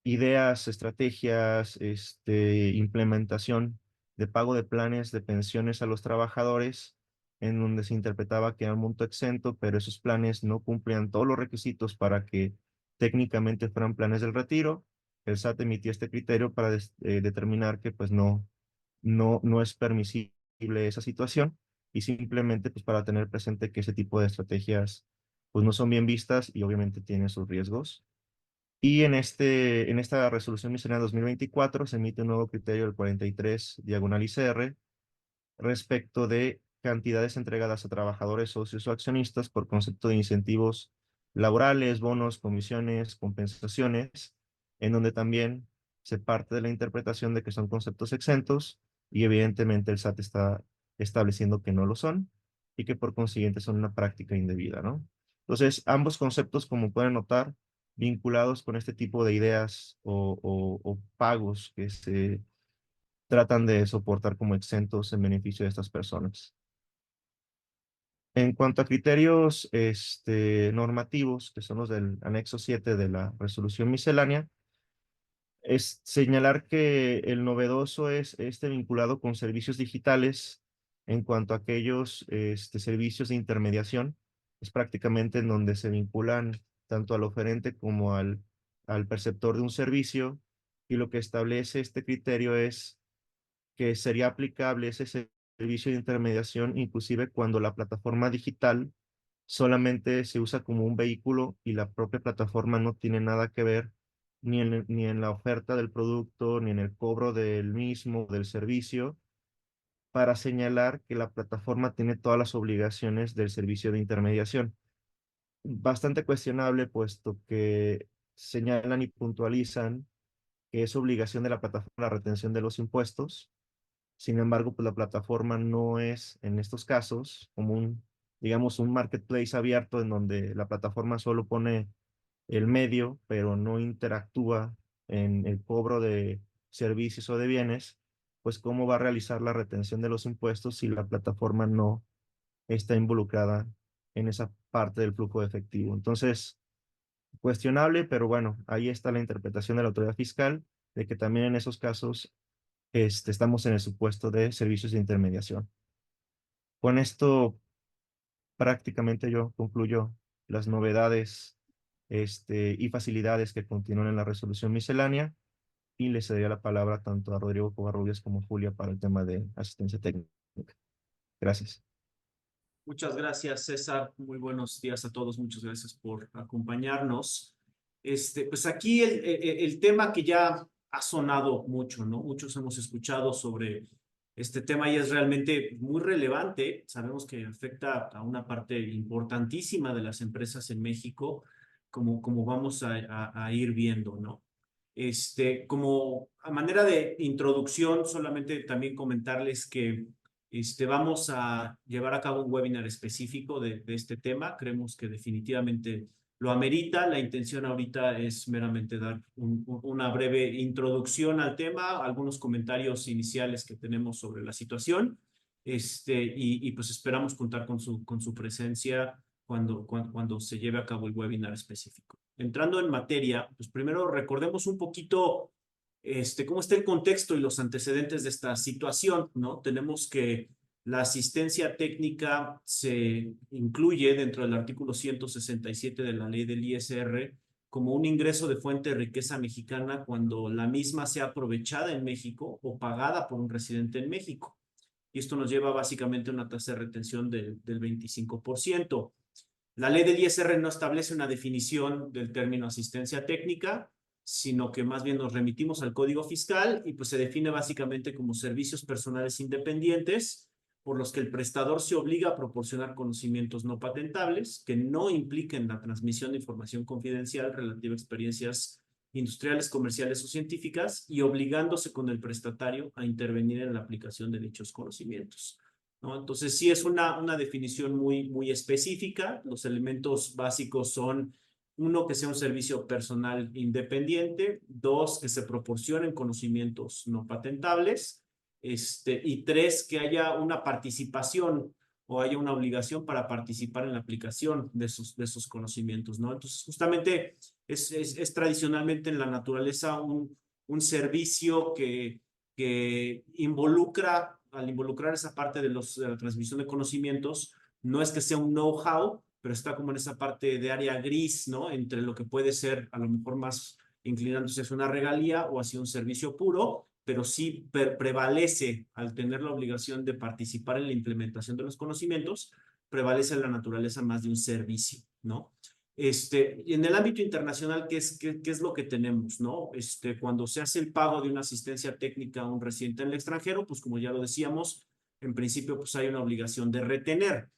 ideas, estrategias, implementación de pago de planes de pensiones a los trabajadores, en donde se interpretaba que era un monto exento, pero esos planes no cumplían todos los requisitos para que técnicamente fueran planes del retiro. El SAT emitió este criterio para determinar que pues no es permisible esa situación y simplemente pues para tener presente que ese tipo de estrategias pues no son bien vistas y obviamente tienen sus riesgos. Y en esta resolución miscelánea 2024 se emite un nuevo criterio, el 43 diagonal ICR, respecto de cantidades entregadas a trabajadores, socios o accionistas por concepto de incentivos laborales, bonos, comisiones, compensaciones, en donde también se parte de la interpretación de que son conceptos exentos y evidentemente el SAT está estableciendo que no lo son y que por consiguiente son una práctica indebida, ¿no? Entonces, ambos conceptos, como pueden notar, vinculados con este tipo de ideas o pagos que se tratan de soportar como exentos en beneficio de estas personas. En cuanto a criterios normativos, que son los del anexo 7 de la resolución miscelánea, es señalar que el novedoso es vinculado con servicios digitales, En cuanto a aquellos servicios de intermediación, es prácticamente en donde se vinculan tanto al oferente como al perceptor de un servicio, y lo que establece este criterio es que sería aplicable ese servicio de intermediación inclusive cuando la plataforma digital solamente se usa como un vehículo y la propia plataforma no tiene nada que ver ni en la oferta del producto, ni en el cobro del mismo, del servicio, para señalar que la plataforma tiene todas las obligaciones del servicio de intermediación. Bastante cuestionable, puesto que señalan y puntualizan que es obligación de la plataforma la retención de los impuestos. Sin embargo, pues la plataforma no es, en estos casos, como digamos, un marketplace abierto en donde la plataforma solo pone el medio, pero no interactúa en el cobro de servicios o de bienes. Pues cómo va a realizar la retención de los impuestos si la plataforma no está involucrada en esa parte del flujo de efectivo. Entonces, cuestionable, pero bueno, ahí está la interpretación de la autoridad fiscal, de que también en esos casos estamos en el supuesto de servicios de intermediación. Con esto prácticamente yo concluyo las novedades y facilidades que continúan en la resolución miscelánea, y le cedería la palabra tanto a Rodrigo Covarrubias como a Julia para el tema de asistencia técnica. Gracias. Muchas gracias, César. Muy buenos días a todos. Muchas gracias por acompañarnos. Pues aquí el tema que ya ha sonado mucho, ¿no? Muchos hemos escuchado sobre este tema y es realmente muy relevante. Sabemos que afecta a una parte importantísima de las empresas en México, como vamos a ir viendo, ¿no? Como a manera de introducción, solamente también comentarles que vamos a llevar a cabo un webinar específico de este tema. Creemos que definitivamente lo amerita. La intención ahorita es meramente dar una breve introducción al tema, algunos comentarios iniciales que tenemos sobre la situación, y pues esperamos contar con su presencia cuando se lleve a cabo el webinar específico. Entrando en materia, pues primero recordemos un poquito cómo está el contexto y los antecedentes de esta situación, ¿no? Tenemos que la asistencia técnica se incluye dentro del artículo 167 de la ley del ISR como un ingreso de fuente de riqueza mexicana cuando la misma sea aprovechada en México o pagada por un residente en México. Y esto nos lleva básicamente a una tasa de retención del 25%. La ley del ISR no establece una definición del término asistencia técnica, sino que más bien nos remitimos al Código Fiscal y pues se define básicamente como servicios personales independientes por los que el prestador se obliga a proporcionar conocimientos no patentables que no impliquen la transmisión de información confidencial relativa a experiencias industriales, comerciales o científicas, y obligándose con el prestatario a intervenir en la aplicación de dichos conocimientos, ¿no? Entonces sí es una definición muy específica. Los elementos básicos son: uno, que sea un servicio personal independiente; dos, que se proporcionen conocimientos no patentables; y tres, que haya una participación o haya una obligación para participar en la aplicación de esos conocimientos, ¿no? Entonces justamente es tradicionalmente en la naturaleza un servicio que involucra, al involucrar esa parte de la transmisión de conocimientos, no es que sea un know-how, pero está como en esa parte de área gris, ¿no? Entre lo que puede ser a lo mejor más inclinándose hacia una regalía o hacia un servicio puro, pero sí prevalece, al tener la obligación de participar en la implementación de los conocimientos, prevalece la naturaleza más de un servicio, ¿no? Y en el ámbito internacional, ¿qué es lo que tenemos, no? Cuando se hace el pago de una asistencia técnica a un residente en el extranjero, pues como ya lo decíamos, en principio pues hay una obligación de retener.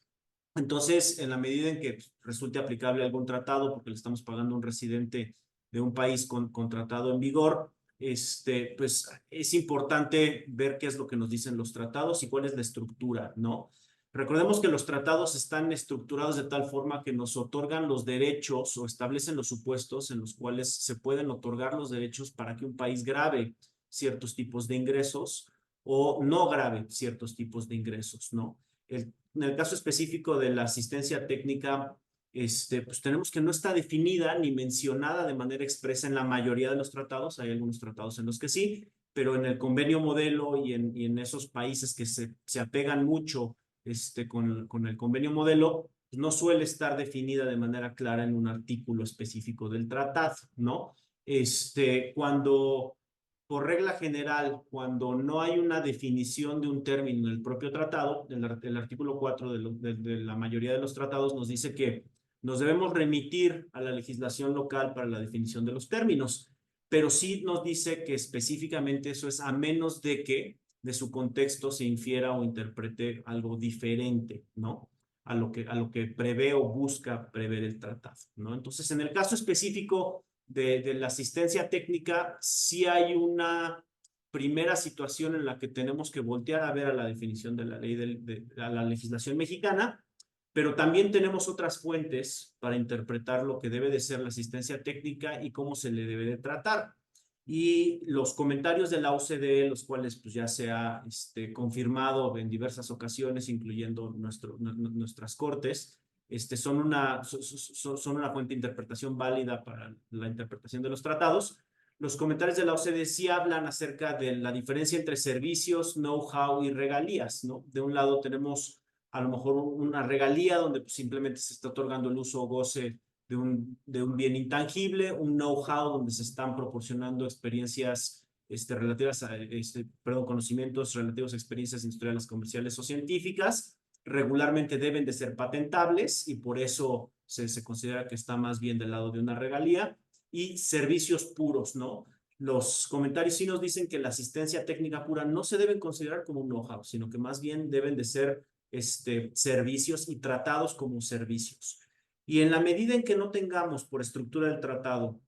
Entonces, en la medida en que resulte aplicable algún tratado, porque le estamos pagando a un residente de un país con tratado en vigor, pues es importante ver qué es lo que nos dicen los tratados y cuál es la estructura, ¿no? Recordemos que los tratados están estructurados de tal forma que nos otorgan los derechos o establecen los supuestos en los cuales se pueden otorgar los derechos para que un país grave ciertos tipos de ingresos o no grave ciertos tipos de ingresos, ¿no? En el caso específico de la asistencia técnica, pues tenemos que no está definida ni mencionada de manera expresa en la mayoría de los tratados. Hay algunos tratados en los que sí, pero en el convenio modelo y en esos países que se apegan mucho con el convenio modelo, no suele estar definida de manera clara en un artículo específico del tratado, ¿no? Cuando, por regla general, cuando no hay una definición de un término en el propio tratado, el artículo 4 de la mayoría de los tratados nos dice que nos debemos remitir a la legislación local para la definición de los términos, pero sí nos dice que específicamente eso es a menos de que de su contexto se infiera o interprete algo diferente, ¿no? A lo que prevé o busca prever el tratado, ¿no? Entonces, en el caso específico de la asistencia técnica, sí hay una primera situación en la que tenemos que voltear a ver a la definición de la ley, a la legislación mexicana, pero también tenemos otras fuentes para interpretar lo que debe de ser la asistencia técnica y cómo se le debe de tratar. Y los comentarios de la OCDE, los cuales pues ya se ha confirmado en diversas ocasiones, incluyendo nuestras cortes, son una fuente de interpretación válida para la interpretación de los tratados. Los comentarios de la OCDE sí hablan acerca de la diferencia entre servicios, know-how y regalías, ¿no? De un lado tenemos a lo mejor una regalía donde pues, simplemente se está otorgando el uso o goce de un bien intangible, un know-how donde se están proporcionando experiencias relativas a, conocimientos relativos a experiencias industriales, comerciales o científicas. Regularmente deben de ser patentables y por eso se considera que está más bien del lado de una regalía. Y servicios puros, ¿no? Los comentarios sí nos dicen que la asistencia técnica pura no se deben considerar como un know-how, sino que más bien deben de ser servicios y tratados como servicios. Y en la medida en que no tengamos por estructura del tratado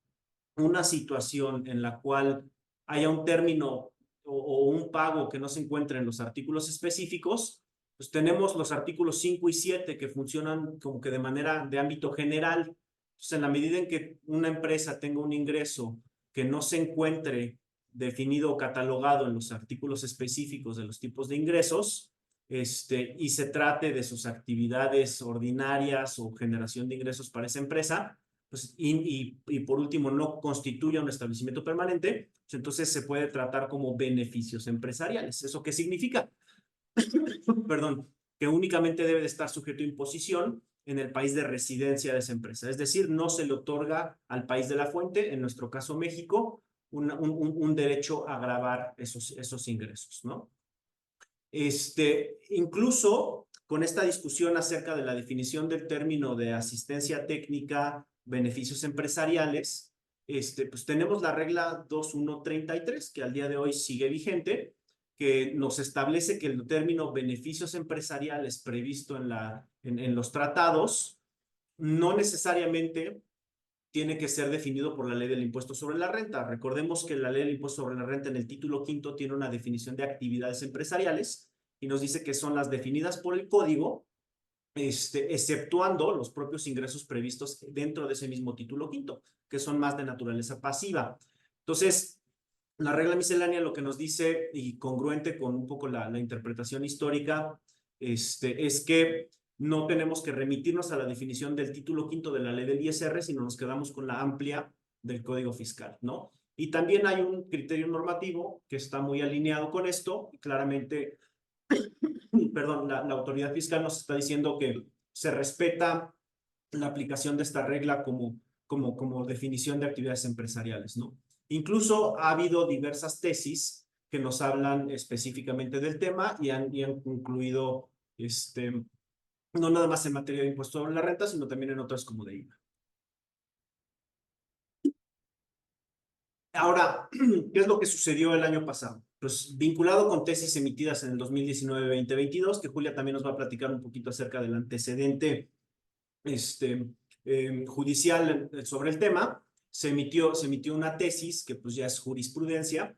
una situación en la cual haya un término o un pago que no se encuentre en los artículos específicos, pues tenemos los artículos 5 y 7 que funcionan como que de manera de ámbito general. Entonces, en la medida en que una empresa tenga un ingreso que no se encuentre definido o catalogado en los artículos específicos de los tipos de ingresos, y se trate de sus actividades ordinarias o generación de ingresos para esa empresa, pues, y por último no constituya un establecimiento permanente, pues entonces se puede tratar como beneficios empresariales. ¿Eso qué significa? Perdón, que únicamente debe de estar sujeto a imposición en el país de residencia de esa empresa. Es decir, no se le otorga al país de la fuente, en nuestro caso México, un derecho a gravar esos ingresos, ¿no? Incluso con esta discusión acerca de la definición del término de asistencia técnica, beneficios empresariales, pues tenemos la regla 2133, que al día de hoy sigue vigente, que nos establece que el término beneficios empresariales previsto en los tratados no necesariamente tiene que ser definido por la ley del impuesto sobre la renta. Recordemos que la ley del impuesto sobre la renta en el título quinto tiene una definición de actividades empresariales y nos dice que son las definidas por el código, exceptuando los propios ingresos previstos dentro de ese mismo título quinto, que son más de naturaleza pasiva. Entonces, la regla miscelánea lo que nos dice, y congruente con un poco la interpretación histórica, es que no tenemos que remitirnos a la definición del título quinto de la ley del ISR, sino nos quedamos con la amplia del Código Fiscal, ¿no? Y también hay un criterio normativo que está muy alineado con esto, y claramente, perdón, la autoridad fiscal nos está diciendo que se respeta la aplicación de esta regla como definición de actividades empresariales, ¿no? Incluso ha habido diversas tesis que nos hablan específicamente del tema y han concluido, no nada más en materia de impuesto sobre la renta, sino también en otras como de IVA. Ahora, ¿qué es lo que sucedió el año pasado? Pues vinculado con tesis emitidas en el 2019-2022, que Julia también nos va a platicar un poquito acerca del antecedente judicial sobre el tema, se emitió una tesis que pues ya es jurisprudencia,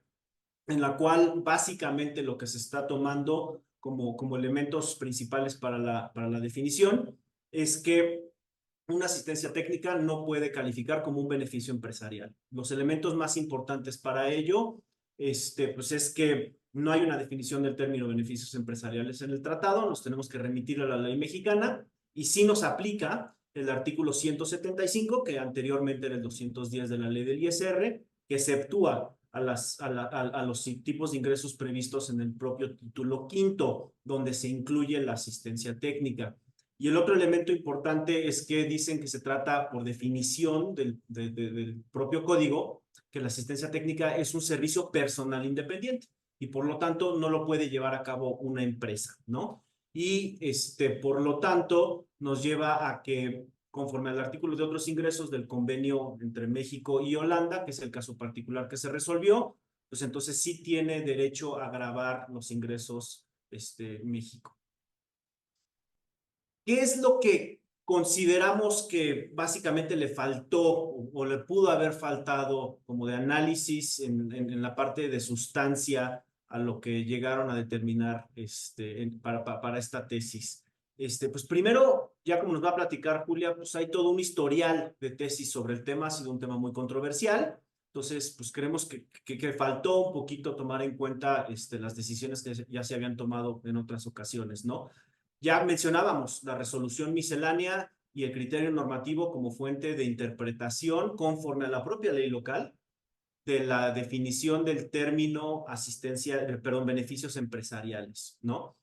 en la cual básicamente lo que se está tomando como elementos principales para la definición es que una asistencia técnica no puede calificar como un beneficio empresarial. Los elementos más importantes para ello pues es que no hay una definición del término beneficios empresariales en el tratado, nos tenemos que remitir a la ley mexicana y sí nos aplica el artículo 175, que anteriormente era el 210 de la ley del ISR, que exceptúa a los tipos de ingresos previstos en el propio título quinto, donde se incluye la asistencia técnica. Y el otro elemento importante es que dicen que se trata, por definición del propio código, que la asistencia técnica es un servicio personal independiente y por lo tanto no lo puede llevar a cabo una empresa, ¿no? Y por lo tanto nos lleva a que, conforme al artículo de otros ingresos del convenio entre México y Holanda, que es el caso particular que se resolvió, pues entonces sí tiene derecho a gravar los ingresos México. ¿Qué es lo que consideramos que básicamente le faltó o le pudo haber faltado como de análisis en la parte de sustancia a lo que llegaron a determinar para esta tesis? Pues primero, ya como nos va a platicar Julia, pues hay todo un historial de tesis sobre el tema, ha sido un tema muy controversial. Entonces, pues creemos que faltó un poquito tomar en cuenta las decisiones que ya se habían tomado en otras ocasiones, ¿no? Ya mencionábamos la resolución miscelánea y el criterio normativo como fuente de interpretación conforme a la propia ley local de la definición del término beneficios empresariales, ¿no?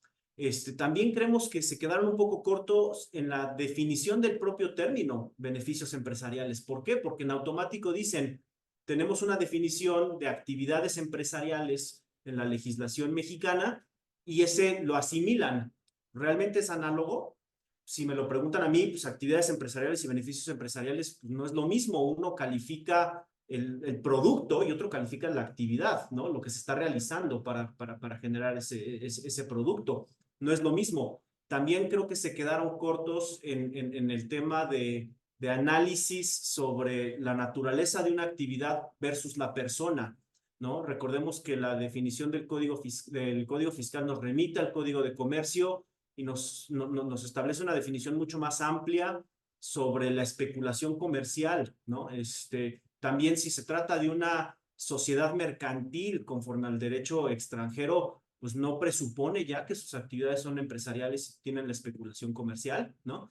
También creemos que se quedaron un poco cortos en la definición del propio término beneficios empresariales. ¿Por qué? Porque en automático dicen, tenemos una definición de actividades empresariales en la legislación mexicana y ese lo asimilan. ¿Realmente es análogo? Si me lo preguntan a mí, pues actividades empresariales y beneficios empresariales pues, no es lo mismo. Uno califica el producto y otro califica la actividad, ¿no? Lo que se está realizando para generar ese producto. No es lo mismo. También creo que se quedaron cortos en el tema de análisis sobre la naturaleza de una actividad versus la persona, ¿no? Recordemos que la definición del Código Fiscal nos remite al Código de Comercio y nos establece una definición mucho más amplia sobre la especulación comercial, ¿no? También si se trata de una sociedad mercantil conforme al derecho extranjero, pues no presupone ya que sus actividades son empresariales y tienen la especulación comercial, ¿no?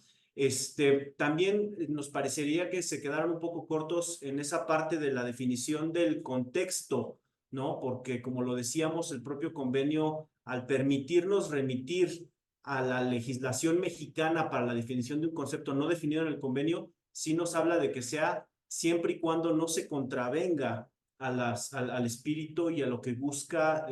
También nos parecería que se quedaron un poco cortos en esa parte de la definición del contexto, ¿no? Porque como lo decíamos, el propio convenio, al permitirnos remitir a la legislación mexicana para la definición de un concepto no definido en el convenio, sí nos habla de que sea siempre y cuando no se contravenga al espíritu y a lo que busca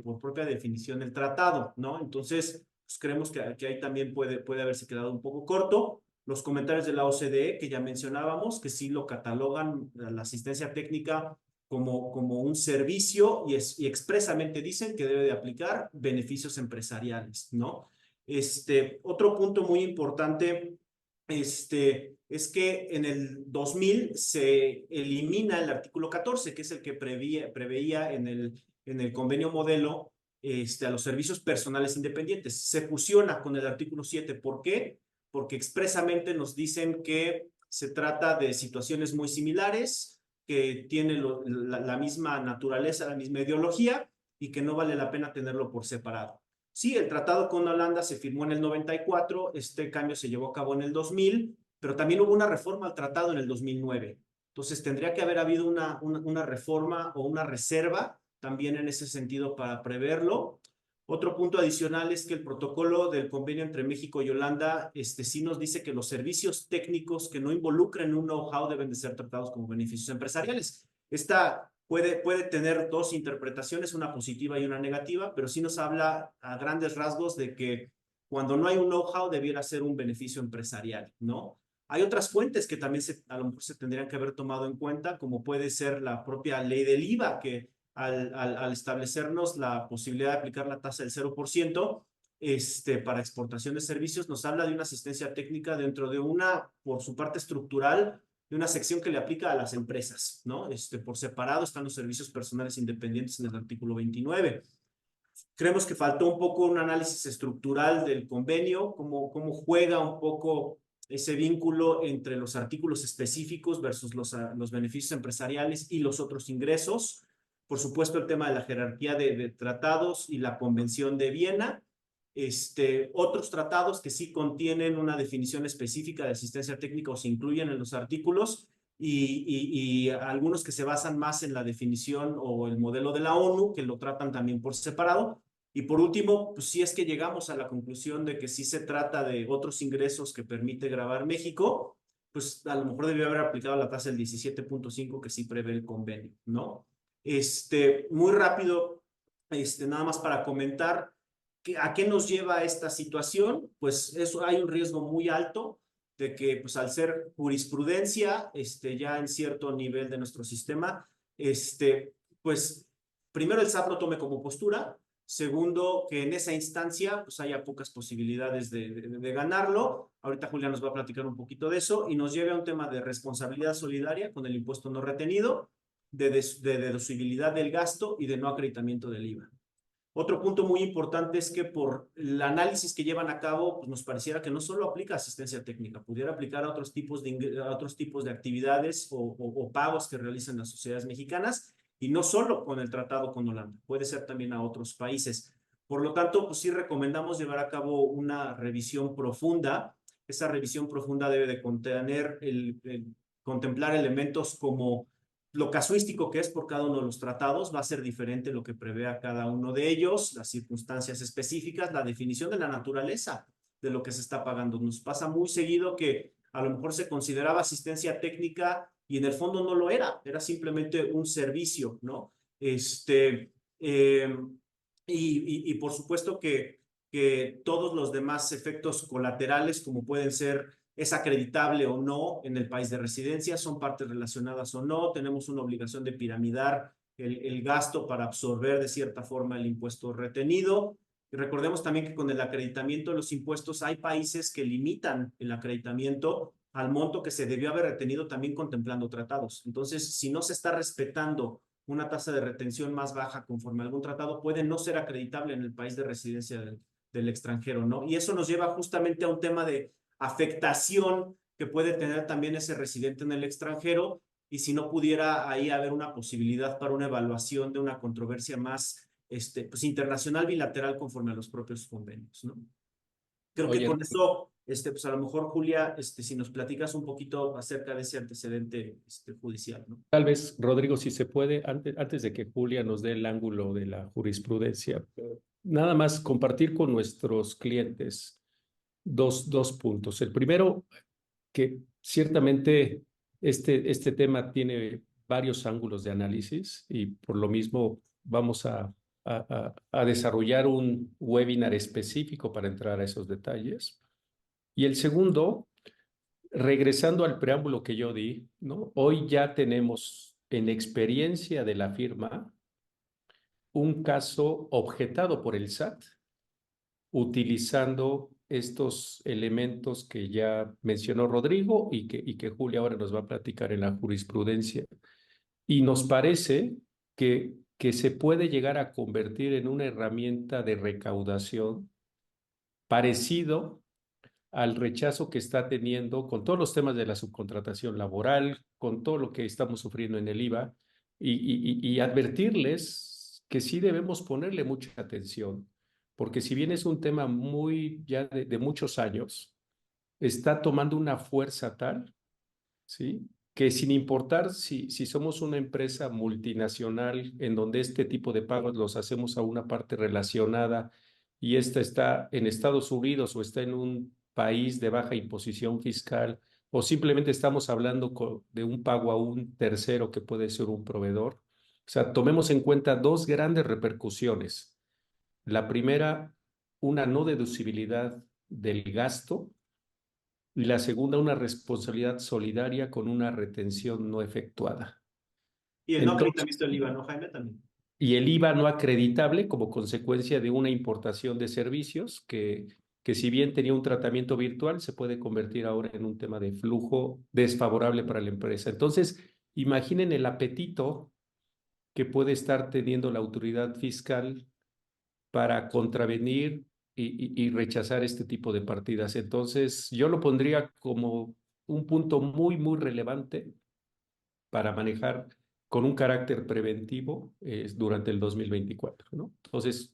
por propia definición el tratado, ¿no? Entonces, pues creemos que ahí también puede haberse quedado un poco corto. Los comentarios de la OCDE que ya mencionábamos, que sí lo catalogan la asistencia técnica como un servicio y expresamente dicen que debe de aplicar beneficios empresariales, ¿no? Otro punto muy importante es que en el 2000 se elimina el artículo 14, que es el que preveía en el convenio modelo a los servicios personales independientes. Se fusiona con el artículo 7. ¿Por qué? Porque expresamente nos dicen que se trata de situaciones muy similares, que tienen la misma naturaleza, la misma ideología y que no vale la pena tenerlo por separado. Sí, el tratado con Holanda se firmó en el 94, este cambio se llevó a cabo en el 2000, pero también hubo una reforma al tratado en el 2009. Entonces tendría que haber habido una reforma o una reserva también en ese sentido para preverlo. Otro punto adicional es que el protocolo del convenio entre México y Holanda sí nos dice que los servicios técnicos que no involucren un know-how deben de ser tratados como beneficios empresariales. Esta puede tener dos interpretaciones, una positiva y una negativa, pero sí nos habla a grandes rasgos de que cuando no hay un know-how debiera ser un beneficio empresarial, ¿no? Hay otras fuentes que también a lo mejor se tendrían que haber tomado en cuenta, como puede ser la propia ley del IVA, que al establecernos la posibilidad de aplicar la tasa del 0%, para exportación de servicios, nos habla de una asistencia técnica dentro de por su parte estructural, de una sección que le aplica a las empresas, ¿no? Por separado están los servicios personales independientes en el artículo 29. Creemos que faltó un poco un análisis estructural del convenio, cómo juega un poco ese vínculo entre los artículos específicos versus los beneficios empresariales y los otros ingresos. Por supuesto, el tema de la jerarquía de tratados y la Convención de Viena. Otros tratados que sí contienen una definición específica de asistencia técnica o se incluyen en los artículos y algunos que se basan más en la definición o el modelo de la ONU, que lo tratan también por separado. Y por último, pues si es que llegamos a la conclusión de que sí se trata de otros ingresos que permite grabar México, pues a lo mejor debió haber aplicado la tasa del 17.5 que sí prevé el convenio, ¿no? Muy rápido, nada más para comentar ¿a qué nos lleva esta situación? Pues eso, hay un riesgo muy alto de que, pues al ser jurisprudencia, ya en cierto nivel de nuestro sistema, pues primero el SAT lo tome como postura, segundo, que en esa instancia pues haya pocas posibilidades de ganarlo. Ahorita Julia nos va a platicar un poquito de eso y nos lleve a un tema de responsabilidad solidaria con el impuesto no retenido, de deducibilidad del gasto y de no acreditamiento del IVA. Otro punto muy importante es que por el análisis que llevan a cabo, pues nos pareciera que no solo aplica asistencia técnica, pudiera aplicar a otros tipos de actividades o pagos que realizan las sociedades mexicanas y no solo con el tratado con Holanda, puede ser también a otros países. Por lo tanto, pues sí recomendamos llevar a cabo una revisión profunda. Esa revisión profunda debe de contener contemplar elementos como lo casuístico que es por cada uno de los tratados, va a ser diferente lo que prevea cada uno de ellos, las circunstancias específicas, la definición de la naturaleza de lo que se está pagando. Nos pasa muy seguido que a lo mejor se consideraba asistencia técnica y en el fondo no lo era, era simplemente un servicio, ¿no? Y por supuesto que todos los demás efectos colaterales, como pueden ser es acreditable o no en el país de residencia, son partes relacionadas o no, tenemos una obligación de piramidar el gasto para absorber de cierta forma el impuesto retenido. Y recordemos también que con el acreditamiento de los impuestos hay países que limitan el acreditamiento al monto que se debió haber retenido también contemplando tratados. Entonces, si no se está respetando una tasa de retención más baja conforme a algún tratado, puede no ser acreditable en el país de residencia del extranjero, ¿no? Y eso nos lleva justamente a un tema de afectación que puede tener también ese residente en el extranjero y si no pudiera ahí haber una posibilidad para una evaluación de una controversia más pues internacional bilateral conforme a los propios convenios, ¿no? Creo que con eso, pues a lo mejor Julia, si nos platicas un poquito acerca de ese antecedente judicial, ¿no? Tal vez, Rodrigo, si se puede, antes de que Julia nos dé el ángulo de la jurisprudencia, nada más compartir con nuestros clientes dos puntos. El primero, que ciertamente este tema tiene varios ángulos de análisis y por lo mismo vamos a desarrollar un webinar específico para entrar a esos detalles. Y el segundo, regresando al preámbulo que yo di, ¿no? Hoy ya tenemos en experiencia de la firma un caso objetado por el SAT utilizando estos elementos que ya mencionó Rodrigo y que Julia ahora nos va a platicar en la jurisprudencia. Y nos parece que se puede llegar a convertir en una herramienta de recaudación parecido al rechazo que está teniendo con todos los temas de la subcontratación laboral, con todo lo que estamos sufriendo en el IVA, y advertirles que sí debemos ponerle mucha atención, porque si bien es un tema muy ya de muchos años, está tomando una fuerza tal, ¿sí? Que sin importar si somos una empresa multinacional en donde este tipo de pagos los hacemos a una parte relacionada y esta está en Estados Unidos o está en un país de baja imposición fiscal o simplemente estamos hablando de un pago a un tercero que puede ser un proveedor. O sea, tomemos en cuenta dos grandes repercusiones. La primera, una no deducibilidad del gasto y la segunda, una responsabilidad solidaria con una retención no efectuada. Y el no acreditamiento del IVA, ¿no, Jaime? También. Y el IVA no acreditable como consecuencia de una importación de servicios que si bien tenía un tratamiento virtual, se puede convertir ahora en un tema de flujo desfavorable para la empresa. Entonces, imaginen el apetito que puede estar teniendo la autoridad fiscal para contravenir y rechazar este tipo de partidas. Entonces, yo lo pondría como un punto muy, muy relevante para manejar con un carácter preventivo durante el 2024, ¿no? Entonces,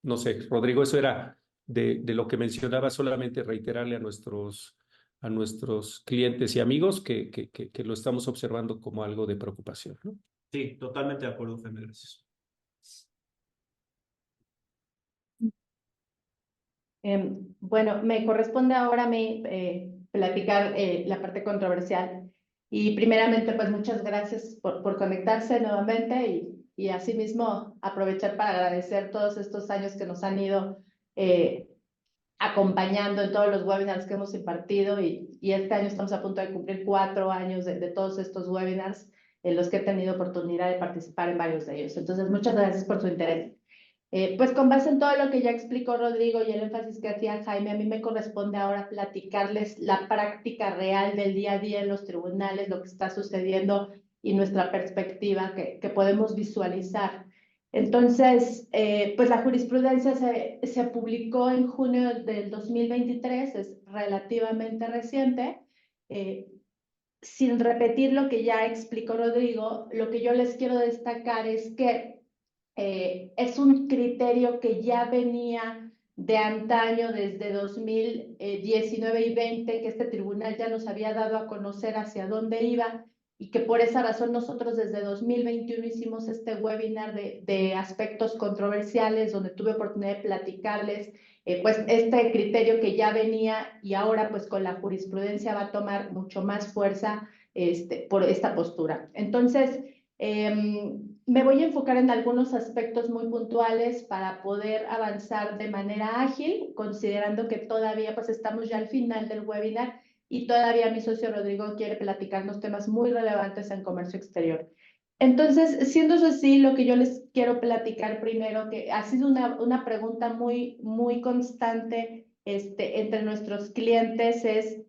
no sé, Rodrigo, eso era de lo que mencionaba, solamente reiterarle a nuestros a nuestros clientes y amigos que lo estamos observando como algo de preocupación, ¿no? Sí, totalmente de acuerdo, Jaime, gracias. Bueno, me corresponde ahora a mí platicar la parte controversial. Y primeramente, pues muchas gracias por conectarse nuevamente y asimismo aprovechar para agradecer todos estos años que nos han ido acompañando en todos los webinars que hemos impartido y este año estamos a punto de cumplir 4 años de todos estos webinars en los que he tenido oportunidad de participar en varios de ellos. Entonces, muchas gracias por su interés. Pues con base en todo lo que ya explicó Rodrigo y el énfasis que hacía Jaime, a mí me corresponde ahora platicarles la práctica real del día a día en los tribunales, lo que está sucediendo y nuestra perspectiva que podemos visualizar. Entonces, pues la jurisprudencia se publicó en junio del 2023, es relativamente reciente. Sin repetir lo que ya explicó Rodrigo, lo que yo les quiero destacar es que es un criterio que ya venía de antaño, desde 2019 y 20, que este tribunal ya nos había dado a conocer hacia dónde iba y que por esa razón nosotros desde 2021 hicimos este webinar de aspectos controversiales, donde tuve oportunidad de platicarles pues este criterio que ya venía y ahora pues con la jurisprudencia va a tomar mucho más fuerza por esta postura. Entonces, me voy a enfocar en algunos aspectos muy puntuales para poder avanzar de manera ágil, considerando que todavía pues estamos ya al final del webinar y todavía mi socio Rodrigo quiere platicarnos temas muy relevantes en comercio exterior. Entonces, siendo eso así, lo que yo les quiero platicar primero, que ha sido una pregunta muy constante entre nuestros clientes es,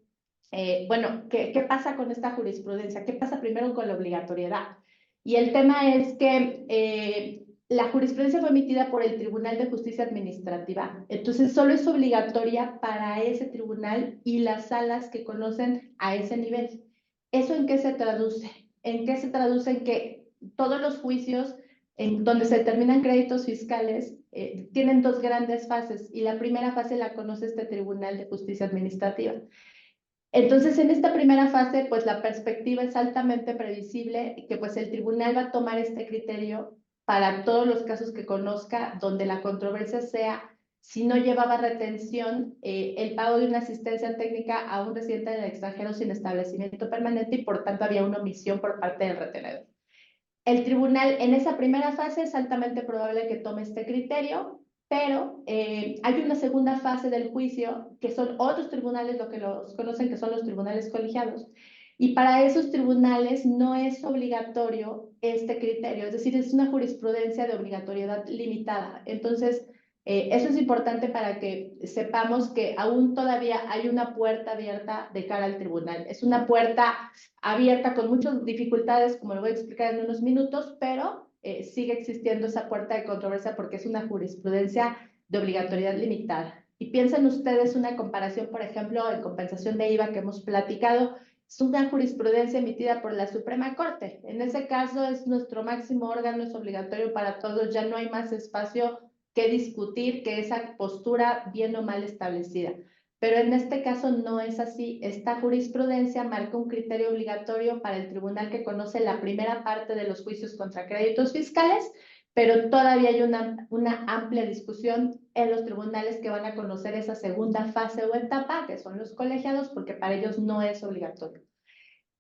bueno, ¿qué pasa con esta jurisprudencia? ¿Qué pasa primero con la obligatoriedad? Y el tema es que la jurisprudencia fue emitida por el Tribunal de Justicia Administrativa, entonces solo es obligatoria para ese tribunal y las salas que conocen a ese nivel. ¿Eso en qué se traduce? ¿En qué se traduce? En que todos los juicios en donde se determinan créditos fiscales tienen dos grandes fases y la primera fase la conoce este Tribunal de Justicia Administrativa. Entonces, en esta primera fase, pues la perspectiva es altamente previsible que pues el tribunal va a tomar este criterio para todos los casos que conozca, donde la controversia sea si no llevaba retención el pago de una asistencia técnica a un residente del extranjero sin establecimiento permanente y por tanto había una omisión por parte del retenedor. El tribunal en esa primera fase es altamente probable que tome este criterio, pero hay una segunda fase del juicio que son otros tribunales, lo que los conocen que son los tribunales colegiados, y para esos tribunales no es obligatorio este criterio, es decir, es una jurisprudencia de obligatoriedad limitada. Entonces, eso es importante para que sepamos que aún todavía hay una puerta abierta de cara al tribunal. Es una puerta abierta con muchas dificultades, como lo voy a explicar en unos minutos, pero sigue existiendo esa puerta de controversia porque es una jurisprudencia de obligatoriedad limitada. Y piensen ustedes una comparación, por ejemplo, en compensación de IVA que hemos platicado, es una jurisprudencia emitida por la Suprema Corte. En ese caso es nuestro máximo órgano, es obligatorio para todos, ya no hay más espacio que discutir que esa postura bien o mal establecida. Pero en este caso no es así. Esta jurisprudencia marca un criterio obligatorio para el tribunal que conoce la primera parte de los juicios contra créditos fiscales, pero todavía hay una amplia discusión en los tribunales que van a conocer esa segunda fase o etapa, que son los colegiados, porque para ellos no es obligatorio.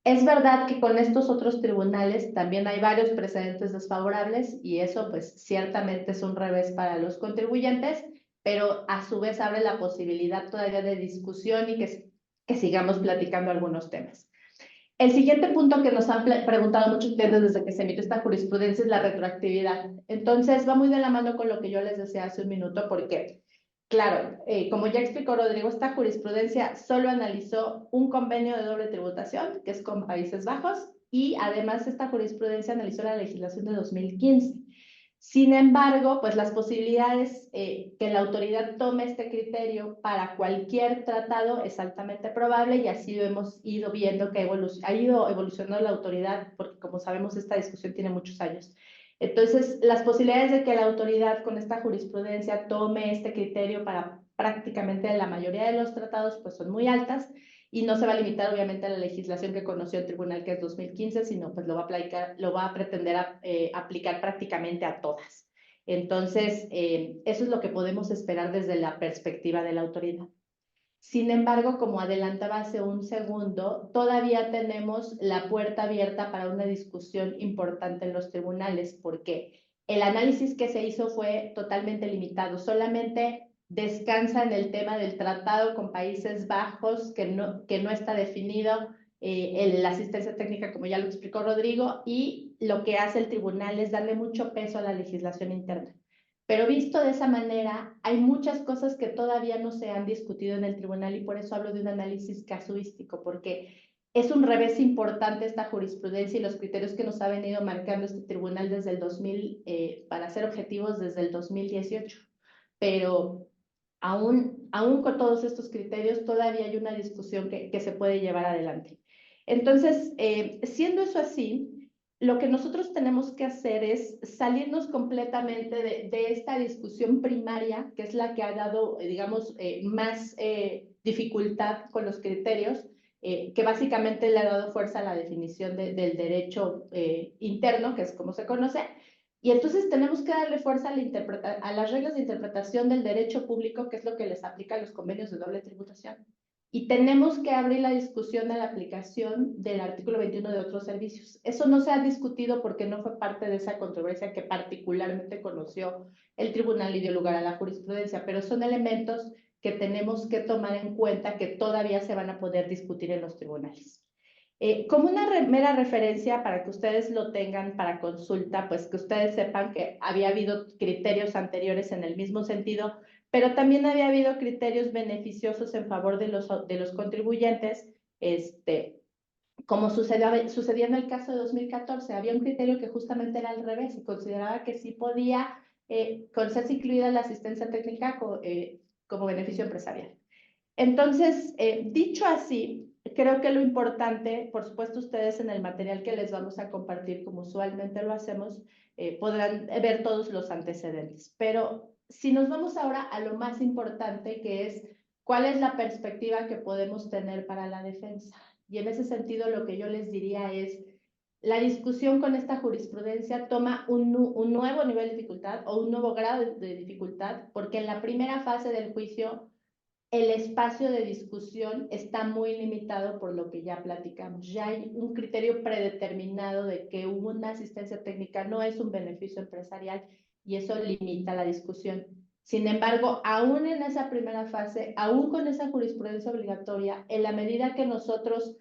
Es verdad que con estos otros tribunales también hay varios precedentes desfavorables y eso pues ciertamente es un revés para los contribuyentes, pero a su vez abre la posibilidad todavía de discusión y que sigamos platicando algunos temas. El siguiente punto que nos han preguntado muchos clientes desde que se emitió esta jurisprudencia es la retroactividad. Entonces va muy de la mano con lo que yo les decía hace un minuto porque claro, como ya explicó Rodrigo, esta jurisprudencia solo analizó un convenio de doble tributación, que es con Países Bajos, y además esta jurisprudencia analizó la legislación de 2015. Sin embargo, pues las posibilidades que la autoridad tome este criterio para cualquier tratado es altamente probable y así hemos ido viendo que ha ido evolucionando la autoridad, porque como sabemos esta discusión tiene muchos años. Entonces, las posibilidades de que la autoridad con esta jurisprudencia tome este criterio para prácticamente la mayoría de los tratados pues son muy altas y no se va a limitar obviamente a la legislación que conoció el tribunal, que es 2015, sino pues lo va a pretender aplicar prácticamente a todas. Entonces, eso es lo que podemos esperar desde la perspectiva de la autoridad. Sin embargo, como adelantaba hace un segundo, todavía tenemos la puerta abierta para una discusión importante en los tribunales, porque el análisis que se hizo fue totalmente limitado, solamente descansa en el tema del tratado con Países Bajos, que no está definido, la asistencia técnica, como ya lo explicó Rodrigo, y lo que hace el tribunal es darle mucho peso a la legislación interna. Pero visto de esa manera, hay muchas cosas que todavía no se han discutido en el tribunal y por eso hablo de un análisis casuístico, porque es un revés importante esta jurisprudencia y los criterios que nos ha venido marcando este tribunal desde el 2000, para ser objetivos desde el 2018. Pero aún con todos estos criterios, todavía hay una discusión que se puede llevar adelante. Entonces, siendo eso así, lo que nosotros tenemos que hacer es salirnos completamente de esta discusión primaria, que es la que ha dado, digamos, más dificultad con los criterios, que básicamente le ha dado fuerza a la definición del derecho interno, que es como se conoce, y entonces tenemos que darle fuerza a las reglas de interpretación del derecho público, que es lo que les aplica a los convenios de doble tributación. Y tenemos que abrir la discusión de la aplicación del artículo 21 de otros servicios. Eso no se ha discutido porque no fue parte de esa controversia que particularmente conoció el tribunal y dio lugar a la jurisprudencia, pero son elementos que tenemos que tomar en cuenta que todavía se van a poder discutir en los tribunales. Como una mera referencia para que ustedes lo tengan para consulta, pues que ustedes sepan que había habido criterios anteriores en el mismo sentido, pero también había habido criterios beneficiosos en favor de los contribuyentes, como sucedió en el caso de 2014. Había un criterio que justamente era al revés y consideraba que sí podía ser incluida la asistencia técnica como beneficio empresarial. Entonces, dicho así, creo que lo importante, por supuesto, ustedes en el material que les vamos a compartir, como usualmente lo hacemos, podrán ver todos los antecedentes. Pero si nos vamos ahora a lo más importante, que es cuál es la perspectiva que podemos tener para la defensa. Y en ese sentido, lo que yo les diría es, la discusión con esta jurisprudencia toma un nuevo nivel de dificultad o un nuevo grado de dificultad, porque en la primera fase del juicio el espacio de discusión está muy limitado por lo que ya platicamos. Ya hay un criterio predeterminado de que una asistencia técnica no es un beneficio empresarial y eso limita la discusión. Sin embargo, aún en esa primera fase, aún con esa jurisprudencia obligatoria, en la medida que nosotros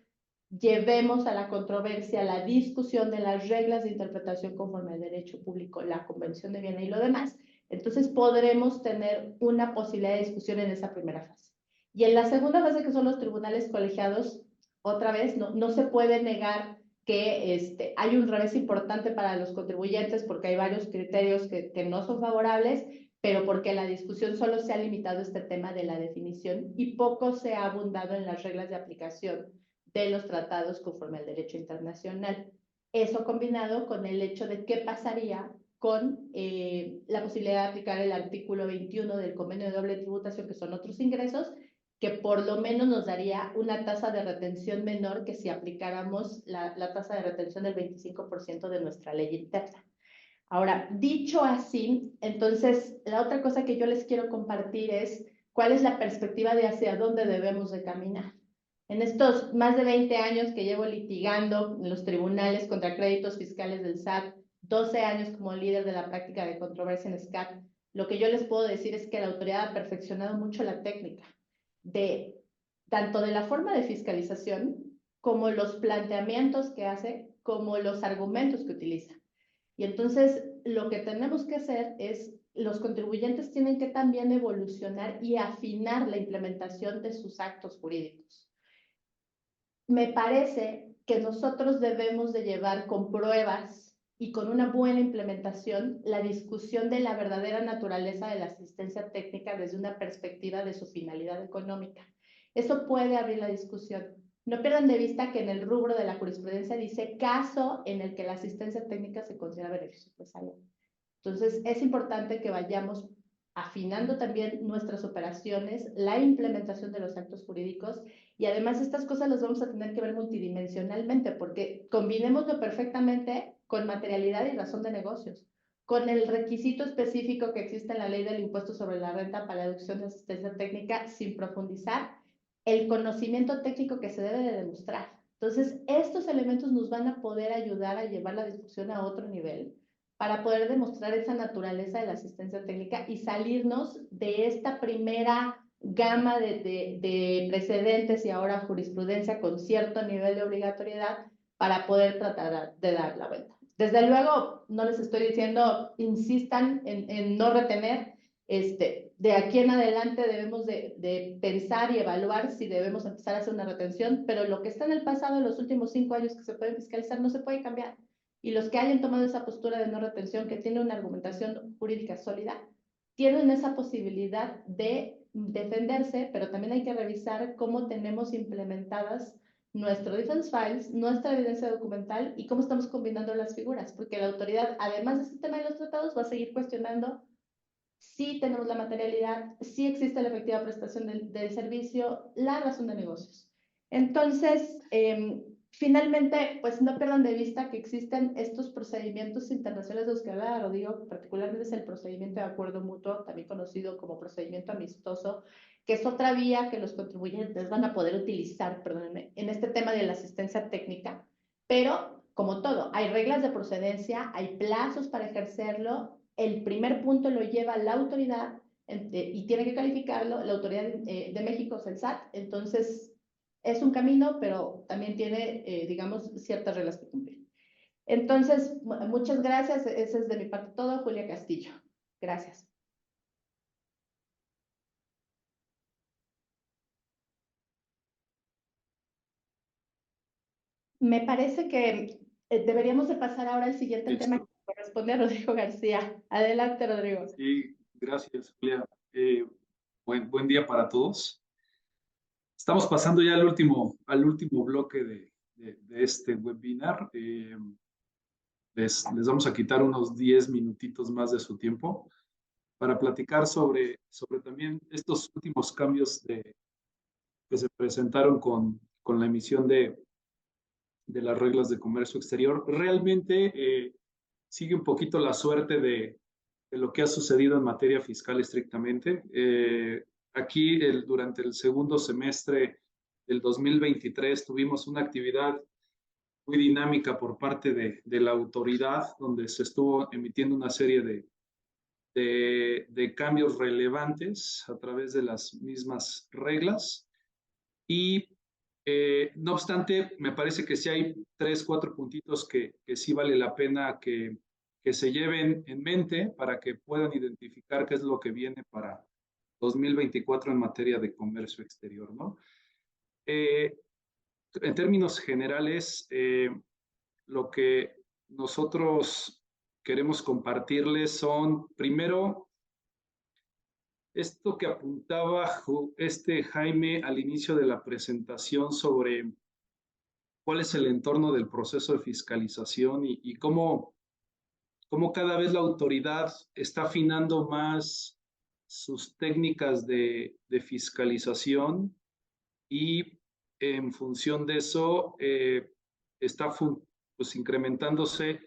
llevemos a la controversia la discusión de las reglas de interpretación conforme al derecho público, la Convención de Viena y lo demás, entonces podremos tener una posibilidad de discusión en esa primera fase. Y en la segunda fase, que son los tribunales colegiados, otra vez no se puede negar que hay un revés importante para los contribuyentes porque hay varios criterios que no son favorables, pero porque la discusión solo se ha limitado a este tema de la definición y poco se ha abundado en las reglas de aplicación de los tratados conforme al derecho internacional. Eso combinado con el hecho de qué pasaría con la posibilidad de aplicar el artículo 21 del convenio de doble tributación, que son otros ingresos, que por lo menos nos daría una tasa de retención menor que si aplicáramos la tasa de retención del 25% de nuestra ley interna. Ahora, dicho así, entonces, la otra cosa que yo les quiero compartir es cuál es la perspectiva de hacia dónde debemos de caminar. En estos más de 20 años que llevo litigando en los tribunales contra créditos fiscales del SAT, 12 años como líder de la práctica de controversia en SCAT, lo que yo les puedo decir es que la autoridad ha perfeccionado mucho la técnica tanto de la forma de fiscalización como los planteamientos que hace, como los argumentos que utiliza. Y entonces lo que tenemos que hacer es, los contribuyentes tienen que también evolucionar y afinar la implementación de sus actos jurídicos. Me parece que nosotros debemos de llevar con pruebas y con una buena implementación la discusión de la verdadera naturaleza de la asistencia técnica desde una perspectiva de su finalidad económica. Eso puede abrir la discusión. No pierdan de vista que en el rubro de la jurisprudencia dice caso en el que la asistencia técnica se considera beneficio empresarial. Entonces, es importante que vayamos afinando también nuestras operaciones, la implementación de los actos jurídicos, y además estas cosas las vamos a tener que ver multidimensionalmente, porque combinémoslo perfectamente con materialidad y razón de negocios, con el requisito específico que existe en la ley del impuesto sobre la renta para la deducción de asistencia técnica, sin profundizar el conocimiento técnico que se debe de demostrar. Entonces, estos elementos nos van a poder ayudar a llevar la discusión a otro nivel para poder demostrar esa naturaleza de la asistencia técnica y salirnos de esta primera gama de precedentes y ahora jurisprudencia con cierto nivel de obligatoriedad para poder tratar de dar la vuelta. Desde luego, no les estoy diciendo, insistan en no retener. De aquí en adelante debemos de pensar y evaluar si debemos empezar a hacer una retención, pero lo que está en el pasado, en los últimos 5 años que se pueden fiscalizar, no se puede cambiar. Y los que hayan tomado esa postura de no retención, que tiene una argumentación jurídica sólida, tienen esa posibilidad de defenderse, pero también hay que revisar cómo tenemos implementadas nuestro defense files, nuestra evidencia documental y cómo estamos combinando las figuras, porque la autoridad, además de este tema de los tratados, va a seguir cuestionando si tenemos la materialidad, si existe la efectiva prestación del servicio, la razón de negocios. Entonces, finalmente, pues no pierdan de vista que existen estos procedimientos internacionales de los que hablaba Rodrigo, particularmente es el procedimiento de acuerdo mutuo, también conocido como procedimiento amistoso, que es otra vía que los contribuyentes van a poder utilizar, perdónenme, en este tema de la asistencia técnica, pero como todo, hay reglas de procedencia, hay plazos para ejercerlo. El primer punto lo lleva la autoridad y tiene que calificarlo la autoridad de México, es el SAT. Entonces, es un camino, pero también tiene, digamos, ciertas reglas que cumplir. Entonces, muchas gracias. Ese es de mi parte todo. Julia Castillo. Gracias. Me parece que deberíamos de pasar ahora al siguiente tema que corresponde a Rodrigo García. Adelante, Rodrigo. Sí, gracias, Julia. Buen día para todos. Estamos pasando ya al último bloque de este webinar. Les vamos a quitar unos 10 minutitos más de su tiempo para platicar sobre también estos últimos cambios que se presentaron con la emisión de las reglas de comercio exterior. Realmente sigue un poquito la suerte de lo que ha sucedido en materia fiscal estrictamente. Aquí, durante el segundo semestre del 2023, tuvimos una actividad muy dinámica por parte de la autoridad, donde se estuvo emitiendo una serie de cambios relevantes a través de las mismas reglas. Y no obstante, me parece que sí hay 3, 4 puntitos que sí vale la pena que se lleven en mente para que puedan identificar qué es lo que viene para 2024 en materia de comercio exterior, ¿no? En términos generales, lo que nosotros queremos compartirles son, primero, esto que apuntaba Jaime al inicio de la presentación sobre cuál es el entorno del proceso de fiscalización y cómo cada vez la autoridad está afinando más sus técnicas de fiscalización y en función de eso está pues, incrementándose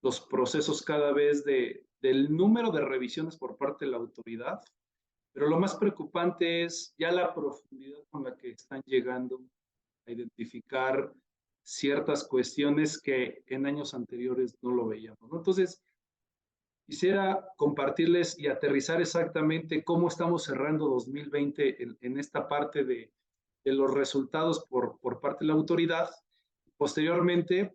los procesos cada vez del número de revisiones por parte de la autoridad, pero lo más preocupante es ya la profundidad con la que están llegando a identificar ciertas cuestiones que en años anteriores no lo veíamos, ¿no? Entonces, quisiera compartirles y aterrizar exactamente cómo estamos cerrando 2020 en esta parte de los resultados por parte de la autoridad. Posteriormente,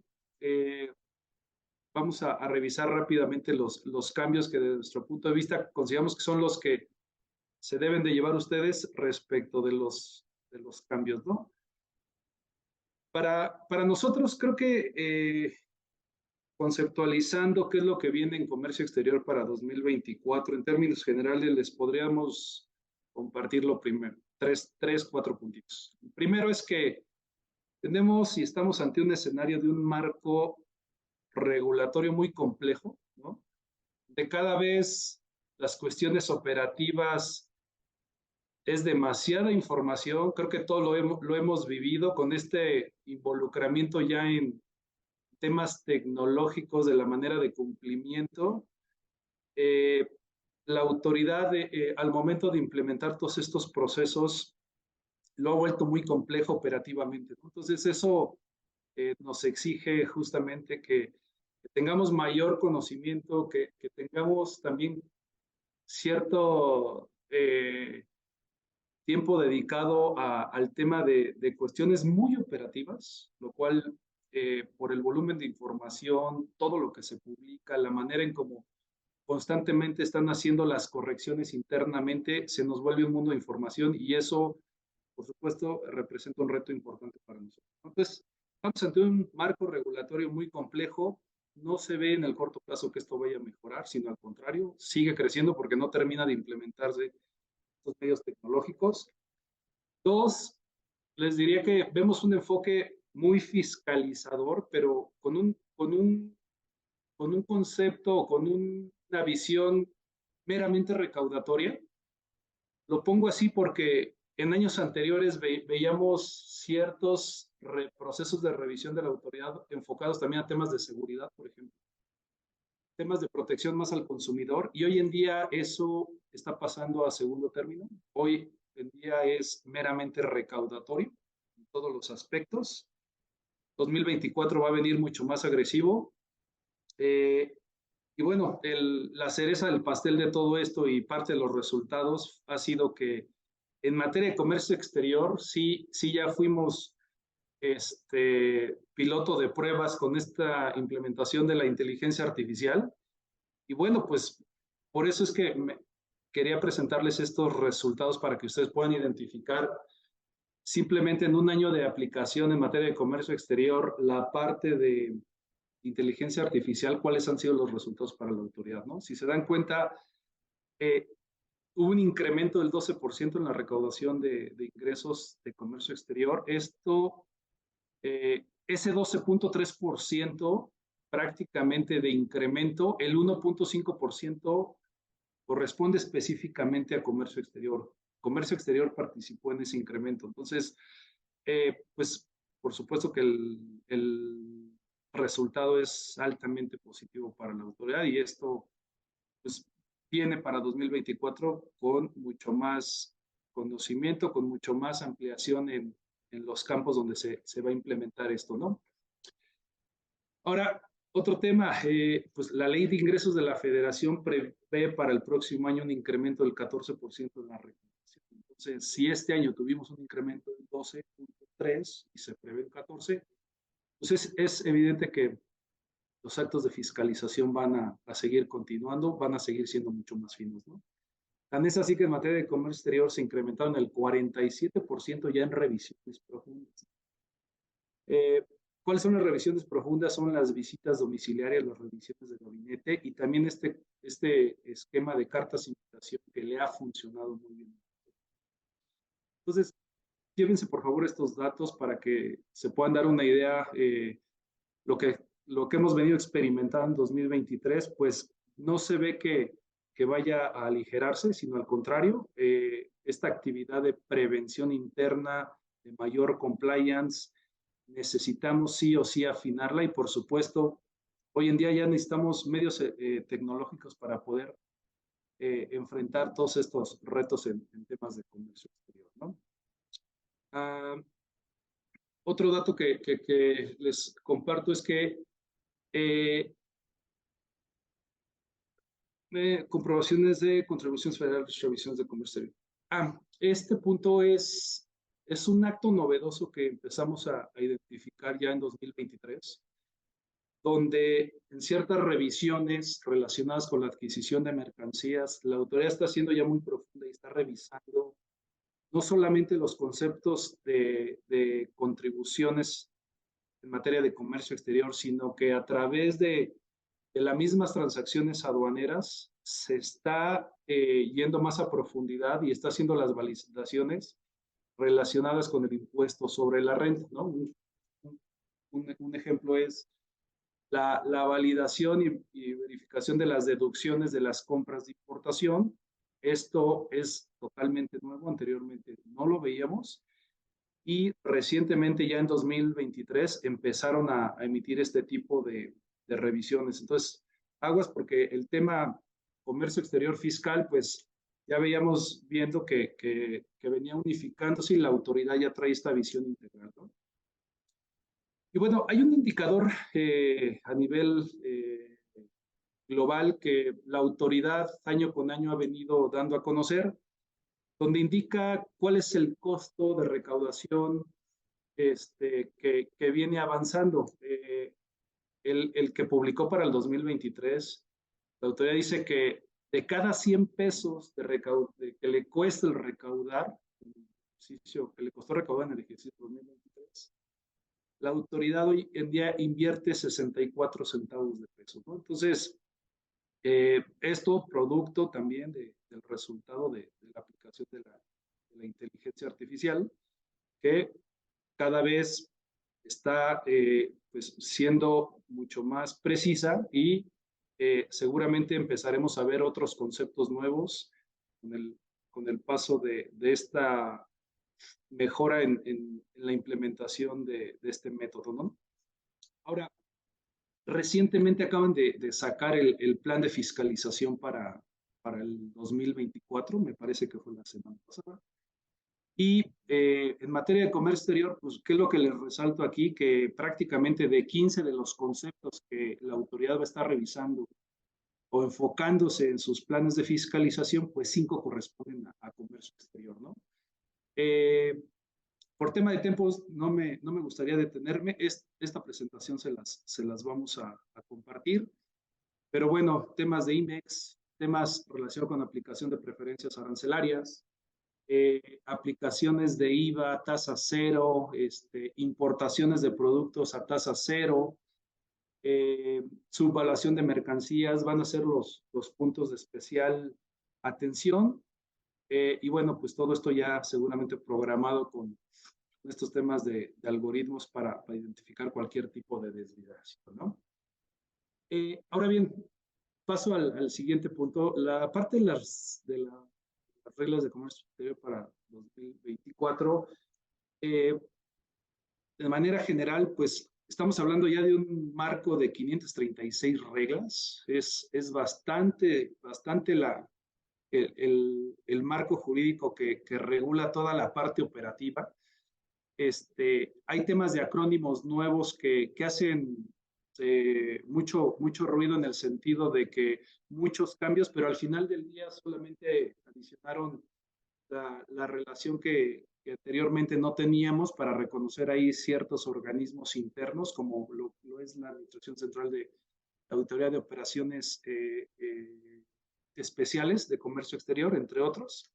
vamos a revisar rápidamente los cambios que desde nuestro punto de vista consideramos que son los que se deben de llevar ustedes respecto de los cambios, ¿no? Para nosotros creo que conceptualizando qué es lo que viene en comercio exterior para 2024, en términos generales les podríamos compartir lo primero, 4 puntitos. El primero es que tenemos y estamos ante un escenario de un marco regulatorio muy complejo, ¿no? De cada vez las cuestiones operativas es demasiada información. Creo que todo lo hemos vivido con este involucramiento ya en temas tecnológicos de la manera de cumplimiento. La autoridad al momento de implementar todos estos procesos lo ha vuelto muy complejo operativamente, ¿no? Entonces eso nos exige justamente que tengamos mayor conocimiento, que tengamos también cierto tiempo dedicado al tema de cuestiones muy operativas, lo cual por el volumen de información, todo lo que se publica, la manera en cómo constantemente están haciendo las correcciones internamente, se nos vuelve un mundo de información y eso, por supuesto, representa un reto importante para nosotros. Entonces, estamos ante un marco regulatorio muy complejo. No se ve en el corto plazo que esto vaya a mejorar, sino al contrario, sigue creciendo porque no termina de implementarse estos medios tecnológicos. Dos, les diría que vemos un enfoque muy fiscalizador, pero con un concepto, con una visión meramente recaudatoria. Lo pongo así porque en años anteriores veíamos ciertos procesos de revisión de la autoridad enfocados también a temas de seguridad, por ejemplo, temas de protección más al consumidor, y hoy en día eso está pasando a segundo término. Hoy en día es meramente recaudatorio en todos los aspectos. 2024 va a venir mucho más agresivo. Y bueno, la cereza del pastel de todo esto y parte de los resultados ha sido que en materia de comercio exterior sí ya fuimos piloto de pruebas con esta implementación de la inteligencia artificial. Y bueno, pues por eso es que quería presentarles estos resultados para que ustedes puedan identificar simplemente en un año de aplicación en materia de comercio exterior la parte de inteligencia artificial, cuáles han sido los resultados para la autoridad, ¿no? Si se dan cuenta, hubo un incremento del 12% en la recaudación de ingresos de comercio exterior. Esto, ese 12.3% prácticamente de incremento, el 1.5% corresponde específicamente a comercio exterior. Comercio exterior participó en ese incremento. Entonces, pues, por supuesto que el resultado es altamente positivo para la autoridad y esto pues viene para 2024 con mucho más conocimiento, con mucho más ampliación en los campos donde se va a implementar esto, ¿no? Ahora, otro tema, pues la ley de ingresos de la federación prevé para el próximo año un incremento del 14% en la recaudación. Entonces, si este año tuvimos un incremento del 12.3 y se prevé un 14, pues es evidente que los actos de fiscalización van a seguir continuando, van a seguir siendo mucho más finos, ¿no? Tan es así que en materia de comercio exterior se incrementaron el 47% ya en revisiones profundas. ¿Cuáles son las revisiones profundas? Son las visitas domiciliarias, las revisiones de gabinete y también este esquema de cartas de invitación que le ha funcionado muy bien. Entonces, llévense por favor estos datos para que se puedan dar una idea. Lo que hemos venido experimentando en 2023, pues no se ve que vaya a aligerarse, sino al contrario, esta actividad de prevención interna, de mayor compliance, necesitamos sí o sí afinarla y por supuesto, hoy en día ya necesitamos medios tecnológicos para poder enfrentar todos estos retos en temas de comercio exterior, ¿no? Otro dato que les comparto es que comprobaciones de contribuciones federales, revisiones de comercio exterior. Este punto es un acto novedoso que empezamos a identificar ya en 2023, donde en ciertas revisiones relacionadas con la adquisición de mercancías, la autoridad está siendo ya muy profunda y está revisando no solamente los conceptos de contribuciones en materia de comercio exterior, sino que a través de las mismas transacciones aduaneras se está yendo más a profundidad y está haciendo las validaciones relacionadas con el impuesto sobre la renta, ¿no? Un ejemplo es la validación y verificación de las deducciones de las compras de importación. Esto es totalmente nuevo, anteriormente no lo veíamos. Y recientemente, ya en 2023, empezaron a emitir este tipo de revisiones. Entonces, aguas, porque el tema comercio exterior fiscal, pues ya veíamos viendo que venía unificándose y la autoridad ya trae esta visión integral, ¿no? Y bueno, hay un indicador a nivel global que la autoridad año con año ha venido dando a conocer, donde indica cuál es el costo de recaudación que viene avanzando. El que publicó para el 2023, la autoridad dice que de cada 100 pesos que le cuesta el recaudar, que le costó recaudar en el ejercicio 2023, la autoridad hoy en día invierte 64 centavos de peso, ¿no? Entonces, esto producto también del resultado de la aplicación de la inteligencia artificial, que cada vez está pues siendo mucho más precisa y seguramente empezaremos a ver otros conceptos nuevos con el paso de esta mejora en la implementación de este método, ¿no? Ahora, recientemente acaban de sacar el plan de fiscalización para el 2024, me parece que fue la semana pasada. Y en materia de comercio exterior, pues, ¿qué es lo que les resalto aquí? Que prácticamente de 15 de los conceptos que la autoridad va a estar revisando o enfocándose en sus planes de fiscalización, pues 5 corresponden a comercio exterior, ¿no? Por tema de tiempos, no me gustaría detenerme. Esta presentación se las vamos a compartir. Pero bueno, temas de IMEX, temas relacionados con aplicación de preferencias arancelarias, aplicaciones de IVA, tasa cero, importaciones de productos a tasa cero, subvaluación de mercancías, van a ser los puntos de especial atención. Y bueno, pues todo esto ya seguramente programado con estos temas de algoritmos para identificar cualquier tipo de desviación, ¿no? Ahora bien, paso al siguiente punto. La parte de las reglas de comercio exterior para 2024, de manera general, pues estamos hablando ya de un marco de 536 reglas. Es bastante el marco jurídico que regula toda la parte operativa. Hay temas de acrónimos nuevos que hacen mucho ruido en el sentido de que muchos cambios, pero al final del día solamente adicionaron la relación que anteriormente no teníamos para reconocer ahí ciertos organismos internos, como lo es la Administración Central de la Auditoría de Operaciones Especiales de Comercio Exterior, entre otros.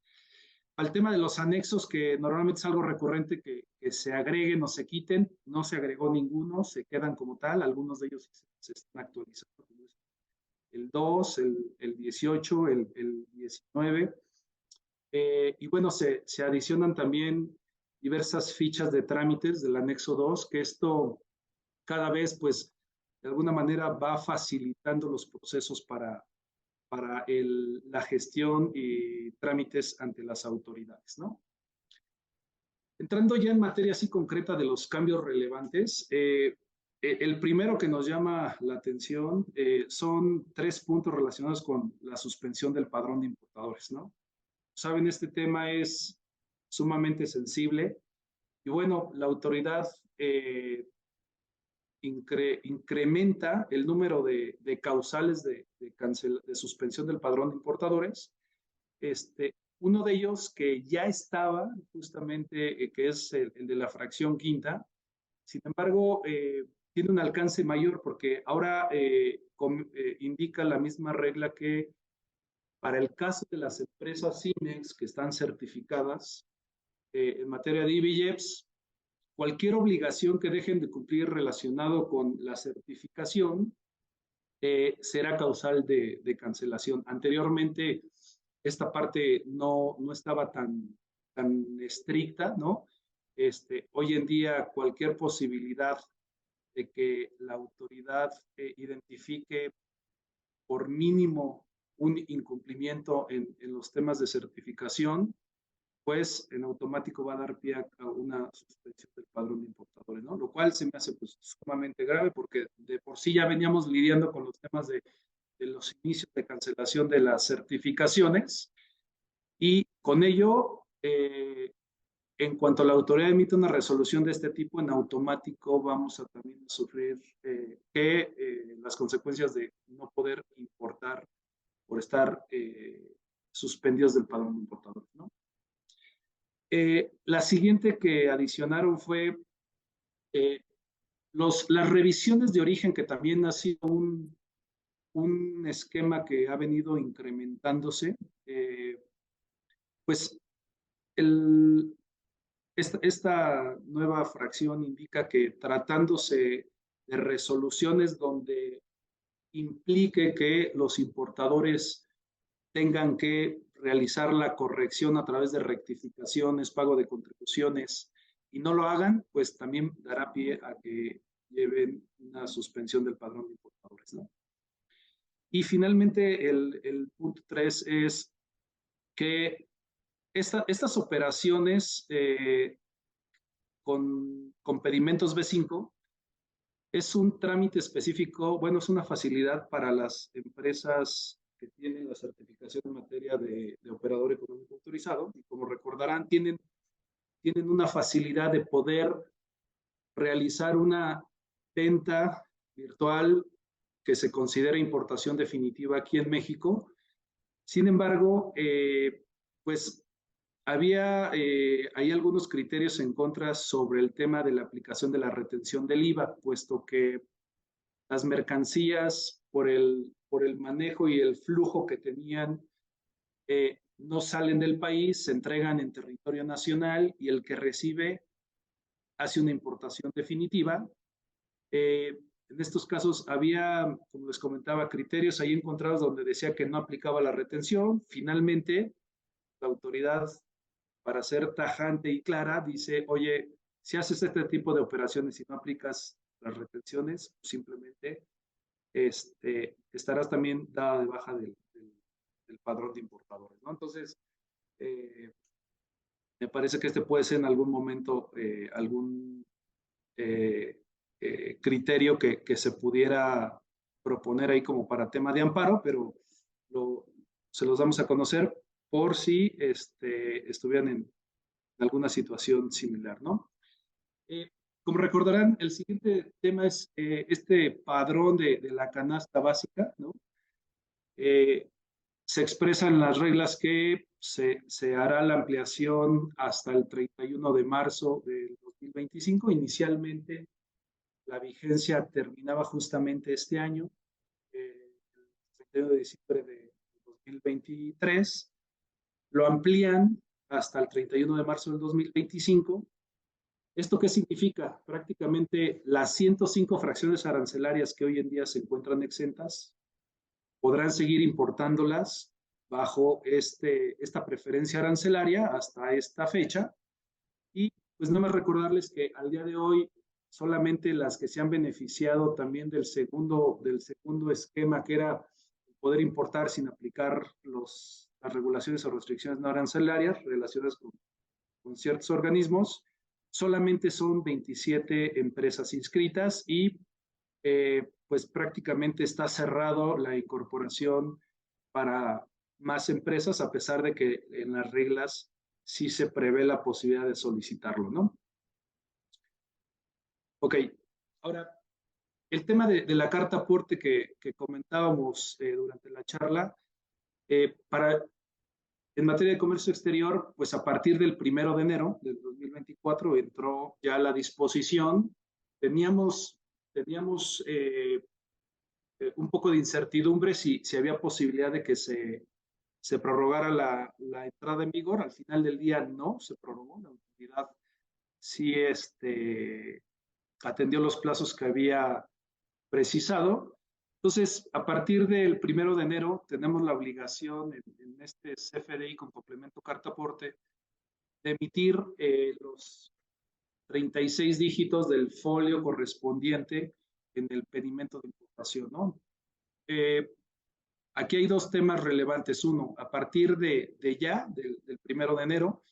Al tema de los anexos, que normalmente es algo recurrente que se agreguen o se quiten, no se agregó ninguno, se quedan como tal, algunos de ellos se están actualizando, como es el 2, el 18, el 19, y bueno, se adicionan también diversas fichas de trámites del anexo 2, que esto cada vez, pues, de alguna manera va facilitando los procesos para la gestión y trámites ante las autoridades, ¿no? Entrando ya en materia así concreta de los cambios relevantes, el primero que nos llama la atención son 3 puntos relacionados con la suspensión del padrón de importadores, ¿no? Saben, este tema es sumamente sensible y bueno, la autoridad incrementa el número de causales de suspensión del padrón de importadores. Uno de ellos que ya estaba justamente, que es el de la fracción quinta, sin embargo, tiene un alcance mayor porque ahora indica la misma regla que para el caso de las empresas IMEX que están certificadas en materia de IBJEPS, cualquier obligación que dejen de cumplir relacionado con la certificación será causal de cancelación. Anteriormente, esta parte no estaba tan estricta, ¿no? Hoy en día, cualquier posibilidad de que la autoridad identifique por mínimo un incumplimiento en los temas de certificación, pues en automático va a dar pie a una suspensión del padrón de importadores, ¿no? Lo cual se me hace pues sumamente grave porque de por sí ya veníamos lidiando con los temas de los inicios de cancelación de las certificaciones y con ello, en cuanto la autoridad emite una resolución de este tipo, en automático vamos a también sufrir las consecuencias de no poder importar por estar suspendidos del padrón de importadores, ¿no? La siguiente que adicionaron fue las revisiones de origen, que también ha sido un esquema que ha venido incrementándose. Pues esta nueva fracción indica que tratándose de resoluciones donde implique que los importadores tengan que realizar la corrección a través de rectificaciones, pago de contribuciones, y no lo hagan, pues también dará pie a que lleven una suspensión del padrón de importadores, ¿no? Y finalmente, el punto 3 es que estas operaciones con pedimentos B5 es un trámite específico, bueno, es una facilidad para las empresas que tienen la certificación en materia de operador económico autorizado, y como recordarán, tienen una facilidad de poder realizar una venta virtual que se considera importación definitiva aquí en México. Sin embargo, pues hay algunos criterios en contra sobre el tema de la aplicación de la retención del IVA, puesto que las mercancías, por el manejo y el flujo que tenían, no salen del país, se entregan en territorio nacional y el que recibe hace una importación definitiva. En estos casos había, como les comentaba, criterios ahí encontrados donde decía que no aplicaba la retención. Finalmente, la autoridad, para ser tajante y clara, dice, oye, si haces este tipo de operaciones y no aplicas las retenciones, simplemente estarás también dada de baja del padrón de importadores, ¿no? Entonces, me parece que este puede ser en algún momento algún criterio que se pudiera proponer ahí como para tema de amparo, pero se los damos a conocer por si estuvieran en alguna situación similar, ¿no? Como recordarán, el siguiente tema es este padrón de la canasta básica, ¿no? Se expresan las reglas que se hará la ampliación hasta el 31 de marzo del 2025. Inicialmente, la vigencia terminaba justamente este año, el 31 de diciembre de 2023. Lo amplían hasta el 31 de marzo del 2025. ¿Esto qué significa? Prácticamente las 105 fracciones arancelarias que hoy en día se encuentran exentas podrán seguir importándolas bajo esta preferencia arancelaria hasta esta fecha. Y pues nada más recordarles que al día de hoy solamente las que se han beneficiado también del segundo esquema, que era poder importar sin aplicar las regulaciones o restricciones no arancelarias relacionadas con ciertos organismos, solamente son 27 empresas inscritas y pues prácticamente está cerrado la incorporación para más empresas, a pesar de que en las reglas sí se prevé la posibilidad de solicitarlo, ¿no? Ok, ahora, el tema de la carta aporte que comentábamos durante la charla, en materia de comercio exterior, pues a partir del 1 de enero del 2024 entró ya la disposición. Teníamos un poco de incertidumbre si había posibilidad de que se prorrogara la entrada en vigor. Al final del día no se prorrogó. La autoridad sí atendió los plazos que había precisado. Entonces, a partir del 1 de enero tenemos la obligación en este CFDI con complemento carta aporte de emitir 36 dígitos del folio correspondiente en el pedimento de importación, ¿no? Aquí hay dos temas relevantes. Uno, a partir del 1 de enero,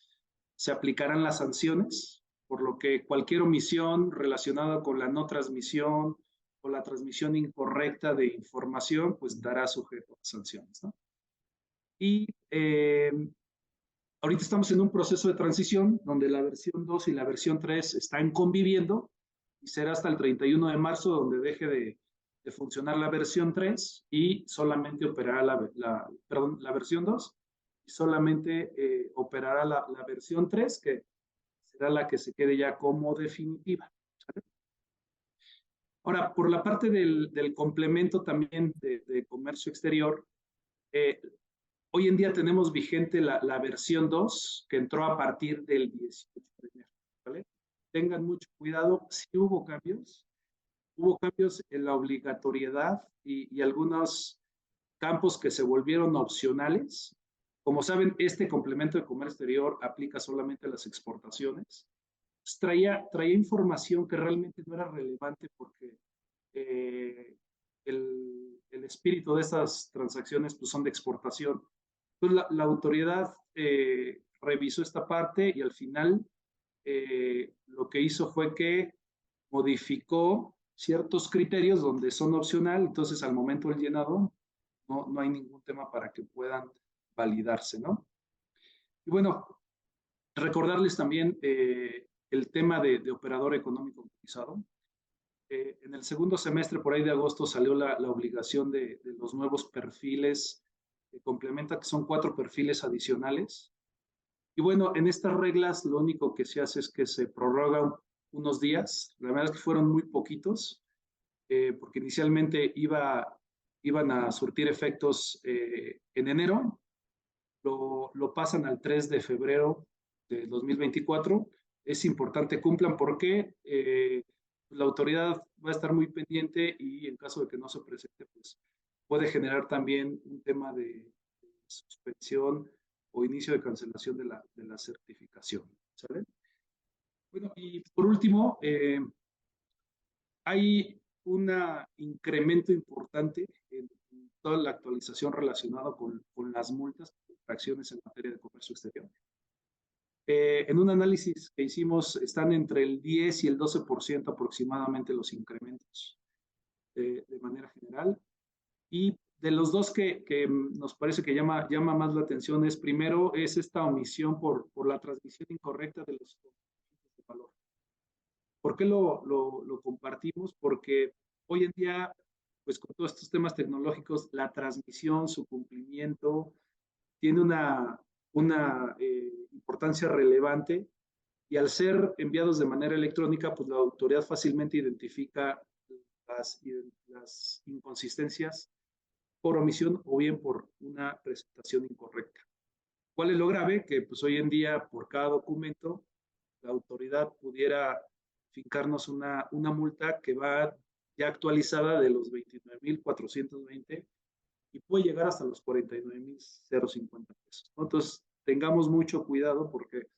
se aplicarán las sanciones, por lo que cualquier omisión relacionada con la no transmisión o la transmisión incorrecta de información, pues dará sujeto a sanciones, ¿no? Y ahorita estamos en un proceso de transición donde la versión 2 y la versión 3 están conviviendo y será hasta el 31 de marzo donde deje de funcionar la versión 3 y solamente operará la versión 2 y solamente operará la versión 3 que será la que se quede ya como definitiva. ¿Sale? Ahora, por la parte del complemento también de comercio exterior, hoy en día tenemos vigente la versión 2 que entró a partir del 18 de enero. ¿Vale? Tengan mucho cuidado, si hubo cambios en la obligatoriedad y algunos campos que se volvieron opcionales. Como saben, este complemento de comercio exterior aplica solamente a las exportaciones. Pues traía información que realmente no era relevante porque el espíritu de estas transacciones pues, son de exportación. Entonces, la autoridad revisó esta parte y al final lo que hizo fue que modificó ciertos criterios donde son opcional, entonces al momento del llenado no hay ningún tema para que puedan validarse, ¿no? Y bueno, recordarles también el tema de operador económico autorizado. En el segundo semestre, por ahí de agosto, salió la obligación de los nuevos perfiles que complementa, que son 4 perfiles adicionales. Y bueno, en estas reglas lo único que se hace es que se prorrogan unos días. La verdad es que fueron muy poquitos, porque inicialmente iban a surtir efectos en enero. Lo pasan al 3 de febrero de 2024. Es importante cumplan porque la autoridad va a estar muy pendiente y en caso de que no se presente, pues puede generar también un tema de suspensión o inicio de cancelación de la certificación. ¿Sale? Bueno, y por último, hay un incremento importante en toda la actualización relacionada con las multas por infracciones en materia de comercio exterior. En un análisis que hicimos, están entre el 10 y el 12% aproximadamente los incrementos de manera general. Y de los dos que nos parece que llama más la atención es, primero, es esta omisión por la transmisión incorrecta de los de valor. ¿Por qué lo compartimos? Porque hoy en día, pues con todos estos temas tecnológicos, la transmisión, su cumplimiento, tiene una importancia relevante y al ser enviados de manera electrónica, pues la autoridad fácilmente identifica las inconsistencias por omisión o bien por una presentación incorrecta. ¿Cuál es lo grave? Que pues hoy en día por cada documento la autoridad pudiera fincarnos una multa que va ya actualizada de los 29,420 y puede llegar hasta los 49,050 pesos, ¿no? Entonces, tengamos mucho cuidado porque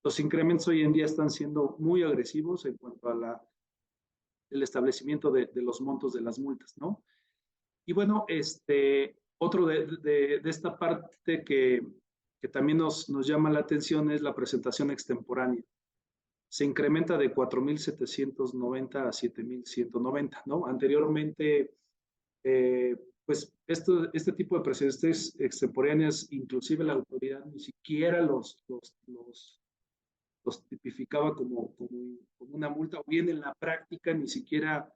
los incrementos hoy en día están siendo muy agresivos en cuanto a el establecimiento de los montos de las multas, ¿no? Y bueno, otro de esta parte que también nos llama la atención es la presentación extemporánea. Se incrementa de 4,790 a 7,190, ¿no? Anteriormente, pues este tipo de presentaciones extemporáneas, inclusive la autoridad ni siquiera los tipificaba como una multa, o bien en la práctica ni siquiera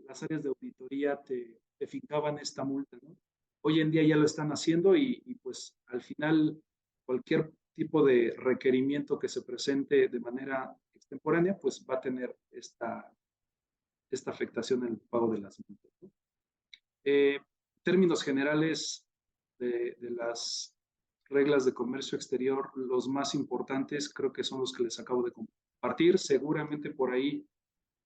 las áreas de auditoría te fincaban esta multa, ¿no? Hoy en día ya lo están haciendo y pues al final cualquier tipo de requerimiento que se presente de manera extemporánea, pues va a tener esta afectación en el pago de las multas, ¿no? Términos generales de las reglas de comercio exterior, los más importantes creo que son los que les acabo de compartir. Seguramente por ahí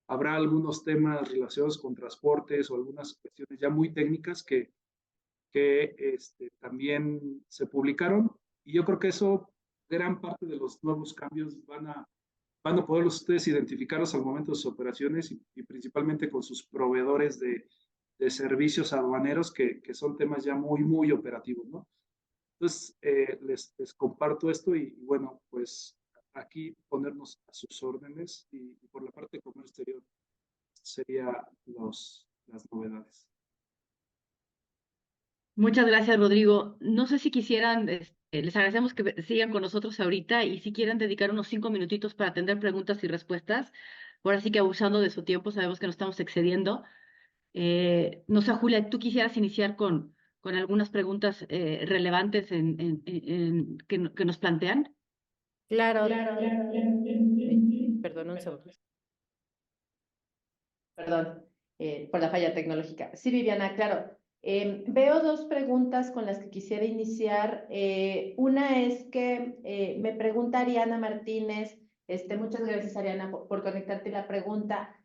habrá algunos temas relacionados con transportes o algunas cuestiones ya muy técnicas que también se publicaron y yo creo que eso, gran parte de los nuevos cambios van a van a poder ustedes identificarlos al momento de sus operaciones y principalmente con sus proveedores de servicios aduaneros, que son temas ya muy, muy operativos, ¿no? Entonces, les comparto esto y bueno, pues aquí ponernos a sus órdenes y por la parte de comercio exterior serían las novedades. Muchas gracias, Rodrigo. No sé si quisieran, les agradecemos que sigan con nosotros ahorita y si quieren dedicar unos 5 minutitos para atender preguntas y respuestas. Ahora sí que abusando de su tiempo, sabemos que nos estamos excediendo. No sé, Julia, ¿tú quisieras iniciar con algunas preguntas relevantes que nos plantean? Claro. Perdón, un segundo. Perdón, por la falla tecnológica. Sí, Viviana, claro. Veo dos preguntas con las que quisiera iniciar. Una es que me pregunta Ariana Martínez, muchas gracias Ariana por conectarte la pregunta.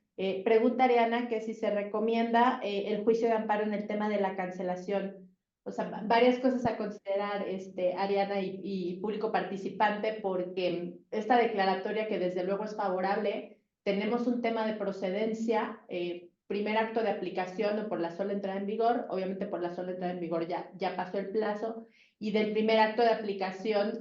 Pregunta Ariana que si se recomienda el juicio de amparo en el tema de la cancelación. O sea, varias cosas a considerar, Ariana y público participante, porque esta declaratoria que desde luego es favorable, tenemos un tema de procedencia, primer acto de aplicación o por la sola entrada en vigor, obviamente por la sola entrada en vigor ya pasó el plazo, y del primer acto de aplicación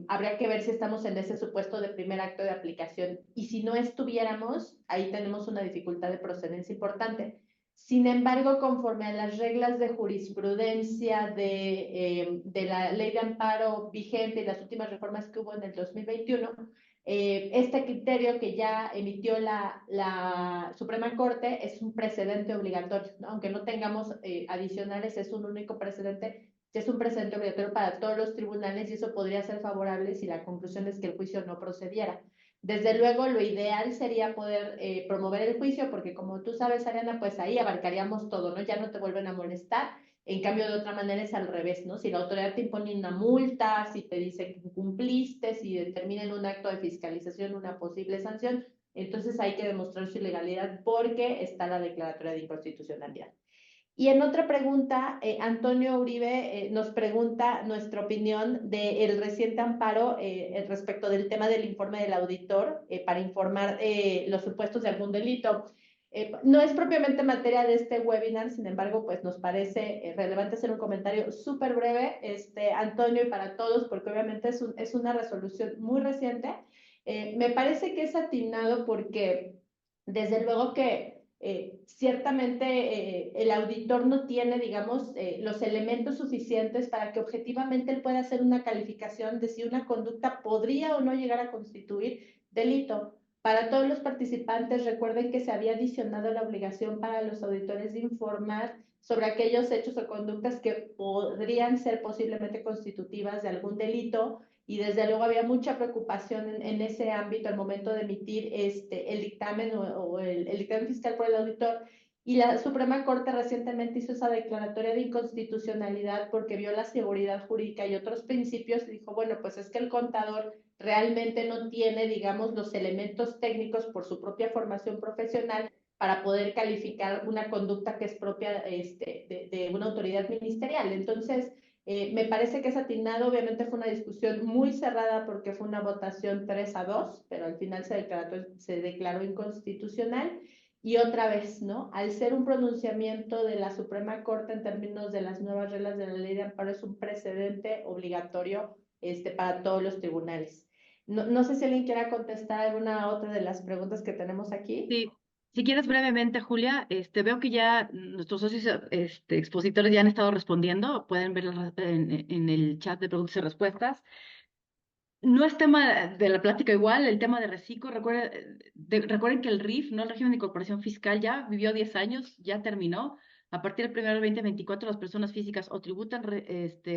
habría que ver si estamos en ese supuesto de primer acto de aplicación, y si no estuviéramos, ahí tenemos una dificultad de procedencia importante. Sin embargo, conforme a las reglas de jurisprudencia de la ley de amparo vigente y las últimas reformas que hubo en el 2021, este criterio que ya emitió la Suprema Corte es un precedente obligatorio, ¿no? Aunque no tengamos adicionales, es un único precedente, es un precedente obligatorio para todos los tribunales y eso podría ser favorable si la conclusión es que el juicio no procediera. Desde luego, lo ideal sería poder promover el juicio, porque como tú sabes, Ariana, pues ahí abarcaríamos todo, ¿no? Ya no te vuelven a molestar. En cambio, de otra manera es al revés, ¿no? Si la autoridad te impone una multa, si te dice que incumpliste, si determina en un acto de fiscalización una posible sanción, entonces hay que demostrar su ilegalidad porque está la declaratoria de inconstitucionalidad. Y en otra pregunta, Antonio Uribe nos pregunta nuestra opinión del reciente amparo respecto del tema del informe del auditor para informar los supuestos de algún delito. No es propiamente materia de este webinar, sin embargo, pues nos parece relevante hacer un comentario súper breve, Antonio, y para todos, porque obviamente es una resolución muy reciente. Me parece que es atinado porque, desde luego que ciertamente el auditor no tiene, digamos, los elementos suficientes para que objetivamente él pueda hacer una calificación de si una conducta podría o no llegar a constituir delito. Para todos los participantes, recuerden que se había adicionado la obligación para los auditores de informar sobre aquellos hechos o conductas que podrían ser posiblemente constitutivas de algún delito, y desde luego había mucha preocupación en ese ámbito al momento de emitir el dictamen o el dictamen fiscal por el auditor. Y la Suprema Corte recientemente hizo esa declaratoria de inconstitucionalidad porque vio la seguridad jurídica y otros principios y dijo, bueno, pues es que el contador realmente no tiene, digamos, los elementos técnicos por su propia formación profesional para poder calificar una conducta que es propia de una autoridad ministerial. Entonces, me parece que es atinado. Obviamente fue una discusión muy cerrada porque fue una votación 3-2, pero al final se declaró inconstitucional. Y otra vez, ¿no? Al ser un pronunciamiento de la Suprema Corte en términos de las nuevas reglas de la ley de amparo, es un precedente obligatorio para todos los tribunales. No sé si alguien quiera contestar alguna otra de las preguntas que tenemos aquí. Sí, si quieres brevemente, Julia, veo que ya nuestros socios expositores ya han estado respondiendo, pueden ver en el chat de preguntas y respuestas. No es tema de la plática igual, el tema de reciclo. Recuerden que el RIF, ¿no? El régimen de incorporación fiscal, ya vivió 10 años, ya terminó. A partir del 1 de 2024, las personas físicas o tributan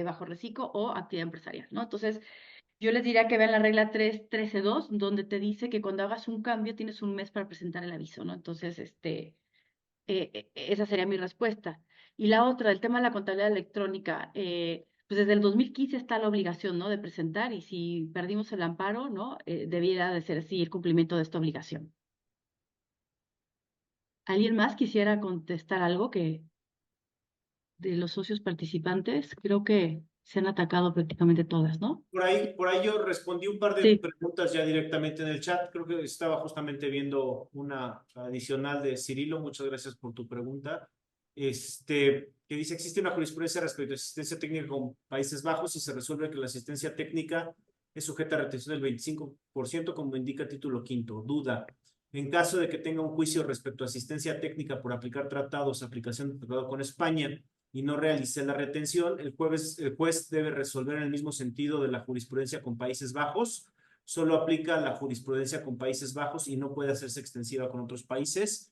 bajo reciclo o actividad empresarial, ¿no? Entonces, yo les diría que vean la regla 3.13.2, donde te dice que cuando hagas un cambio tienes un mes para presentar el aviso, ¿no? Entonces, esa sería mi respuesta. Y la otra, el tema de la contabilidad electrónica, pues desde el 2015 está la obligación, ¿no? De presentar y si perdimos el amparo, ¿no? Debiera de ser así el cumplimiento de esta obligación. ¿Alguien más quisiera contestar algo que de los socios participantes? Creo que se han atacado prácticamente todas, ¿no? Por ahí yo respondí un par de Sí. preguntas ya directamente en el chat. Creo que estaba justamente viendo una adicional de Cirilo. Muchas gracias por tu pregunta. Que dice, existe una jurisprudencia respecto a asistencia técnica con Países Bajos y se resuelve que la asistencia técnica es sujeta a retención del 25%, como indica título quinto. Duda. En caso de que tenga un juicio respecto a asistencia técnica por aplicar tratados, aplicación de tratado con España, y no realice la retención, el juez debe resolver en el mismo sentido de la jurisprudencia con Países Bajos. Solo aplica la jurisprudencia con Países Bajos y no puede hacerse extensiva con otros países.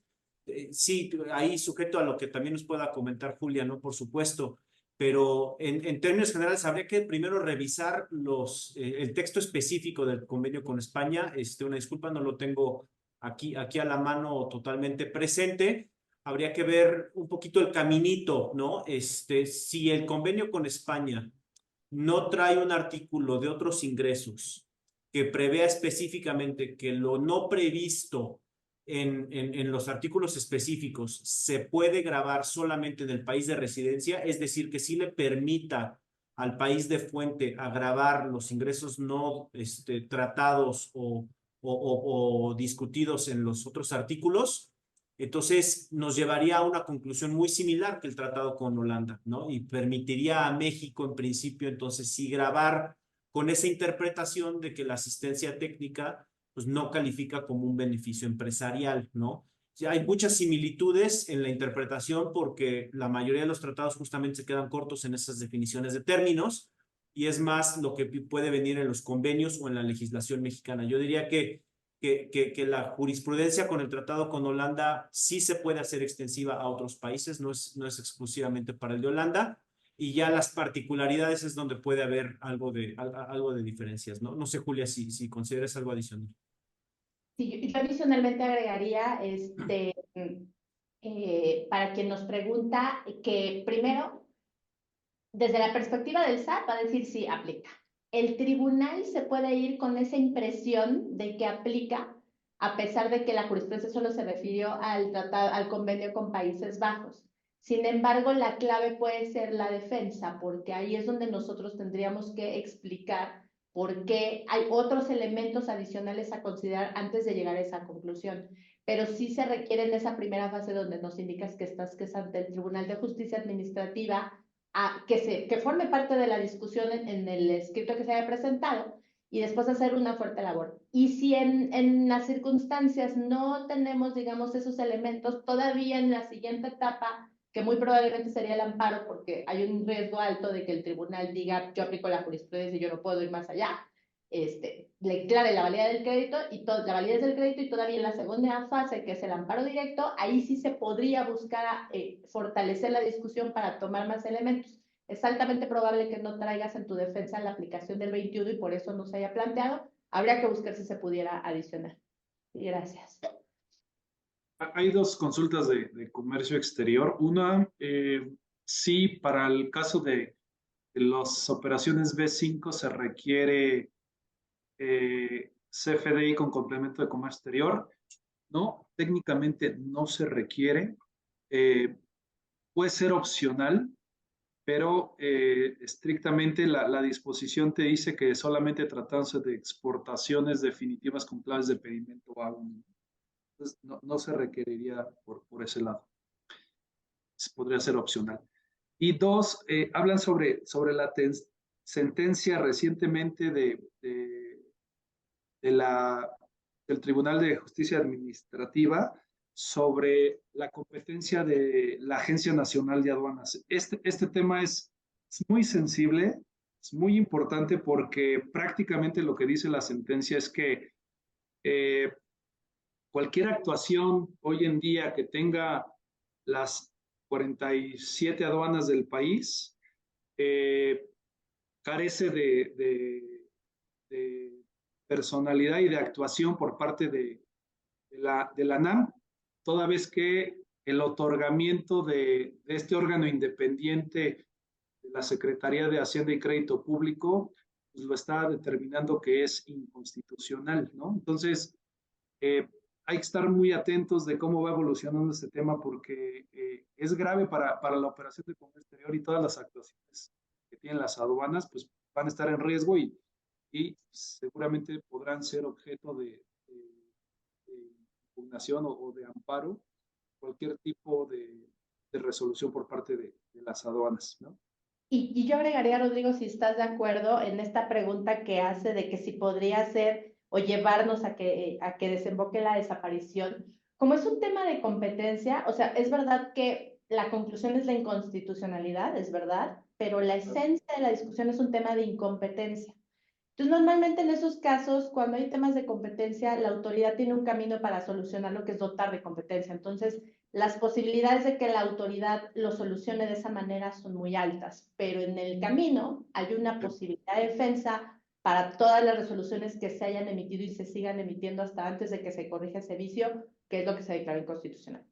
Sí, ahí sujeto a lo que también nos pueda comentar Julia, ¿no? Por supuesto, pero en términos generales habría que primero revisar el texto específico del convenio con España. Una disculpa, no lo tengo aquí a la mano totalmente presente. Habría que ver un poquito el caminito, ¿no? Si el convenio con España no trae un artículo de otros ingresos que prevea específicamente que lo no previsto en los artículos específicos se puede gravar solamente en el país de residencia, es decir, que sí le permita al país de fuente agravar los ingresos no tratados o discutidos en los otros artículos, entonces nos llevaría a una conclusión muy similar que el tratado con Holanda, ¿no? Y permitiría a México, en principio, entonces sí grabar con esa interpretación de que la asistencia técnica pues no califica como un beneficio empresarial, ¿no? Ya hay muchas similitudes en la interpretación porque la mayoría de los tratados justamente se quedan cortos en esas definiciones de términos y es más lo que puede venir en los convenios o en la legislación mexicana. Yo diría que la jurisprudencia con el tratado con Holanda sí se puede hacer extensiva a otros países, no es exclusivamente para el de Holanda, y ya las particularidades es donde puede haber algo de diferencias, ¿no? No sé, Julia, si consideras algo adicional. Sí, yo adicionalmente agregaría, para quien nos pregunta, que primero, desde la perspectiva del SAT, va a decir sí, aplica. El tribunal se puede ir con esa impresión de que aplica, a pesar de que la jurisprudencia solo se refirió al convenio con Países Bajos. Sin embargo, la clave puede ser la defensa, porque ahí es donde nosotros tendríamos que explicar por qué hay otros elementos adicionales a considerar antes de llegar a esa conclusión. Pero sí se requiere en esa primera fase donde nos indicas que es ante el Tribunal de Justicia Administrativa, que forme parte de la discusión en el escrito que se haya presentado y después hacer una fuerte labor. Y si en las circunstancias no tenemos, digamos, esos elementos, todavía en la siguiente etapa, que muy probablemente sería el amparo, porque hay un riesgo alto de que el tribunal diga, yo aplico la jurisprudencia y yo no puedo ir más allá, le declare la validez del crédito la validez del crédito, y todavía en la segunda fase, que es el amparo directo, ahí sí se podría buscar fortalecer la discusión para tomar más elementos. Es altamente probable que no traigas en tu defensa la aplicación del 21 y por eso no se haya planteado. Habría que buscar si se pudiera adicionar. Y gracias. Hay dos consultas de comercio exterior. Una, sí, para el caso de las operaciones B5 se requiere CFDI con complemento de comercio exterior. No, técnicamente no se requiere. Puede ser opcional, pero estrictamente la disposición te dice que solamente tratándose de exportaciones definitivas con claves de pedimento A1. Entonces, no se requeriría por ese lado. Podría ser opcional. Y dos, hablan sobre la sentencia recientemente del Tribunal de Justicia Administrativa sobre la competencia de la Agencia Nacional de Aduanas. Este tema es muy sensible, es muy importante porque prácticamente lo que dice la sentencia es que cualquier actuación hoy en día que tenga las 47 aduanas del país carece de personalidad y de actuación por parte de la NAM, toda vez que el otorgamiento de este órgano independiente de la Secretaría de Hacienda y Crédito Público pues lo está determinando que es inconstitucional, ¿no? Entonces, hay que estar muy atentos de cómo va evolucionando este tema porque es grave para la operación de comercio exterior y todas las actuaciones que tienen las aduanas, pues van a estar en riesgo y seguramente podrán ser objeto de impugnación o de amparo, cualquier tipo de resolución por parte de las aduanas, ¿no? Y yo agregaría, Rodrigo, si estás de acuerdo en esta pregunta que hace de que si podría ser o llevarnos a que desemboque la desaparición. Como es un tema de competencia, o sea, es verdad que la conclusión es la inconstitucionalidad, es verdad, pero la esencia de la discusión es un tema de incompetencia. Entonces, normalmente en esos casos, cuando hay temas de competencia, la autoridad tiene un camino para solucionar lo que es dotar de competencia. Entonces, las posibilidades de que la autoridad lo solucione de esa manera son muy altas, pero en el camino hay una posibilidad de defensa para todas las resoluciones que se hayan emitido y se sigan emitiendo hasta antes de que se corrija ese vicio, que es lo que se declara inconstitucional.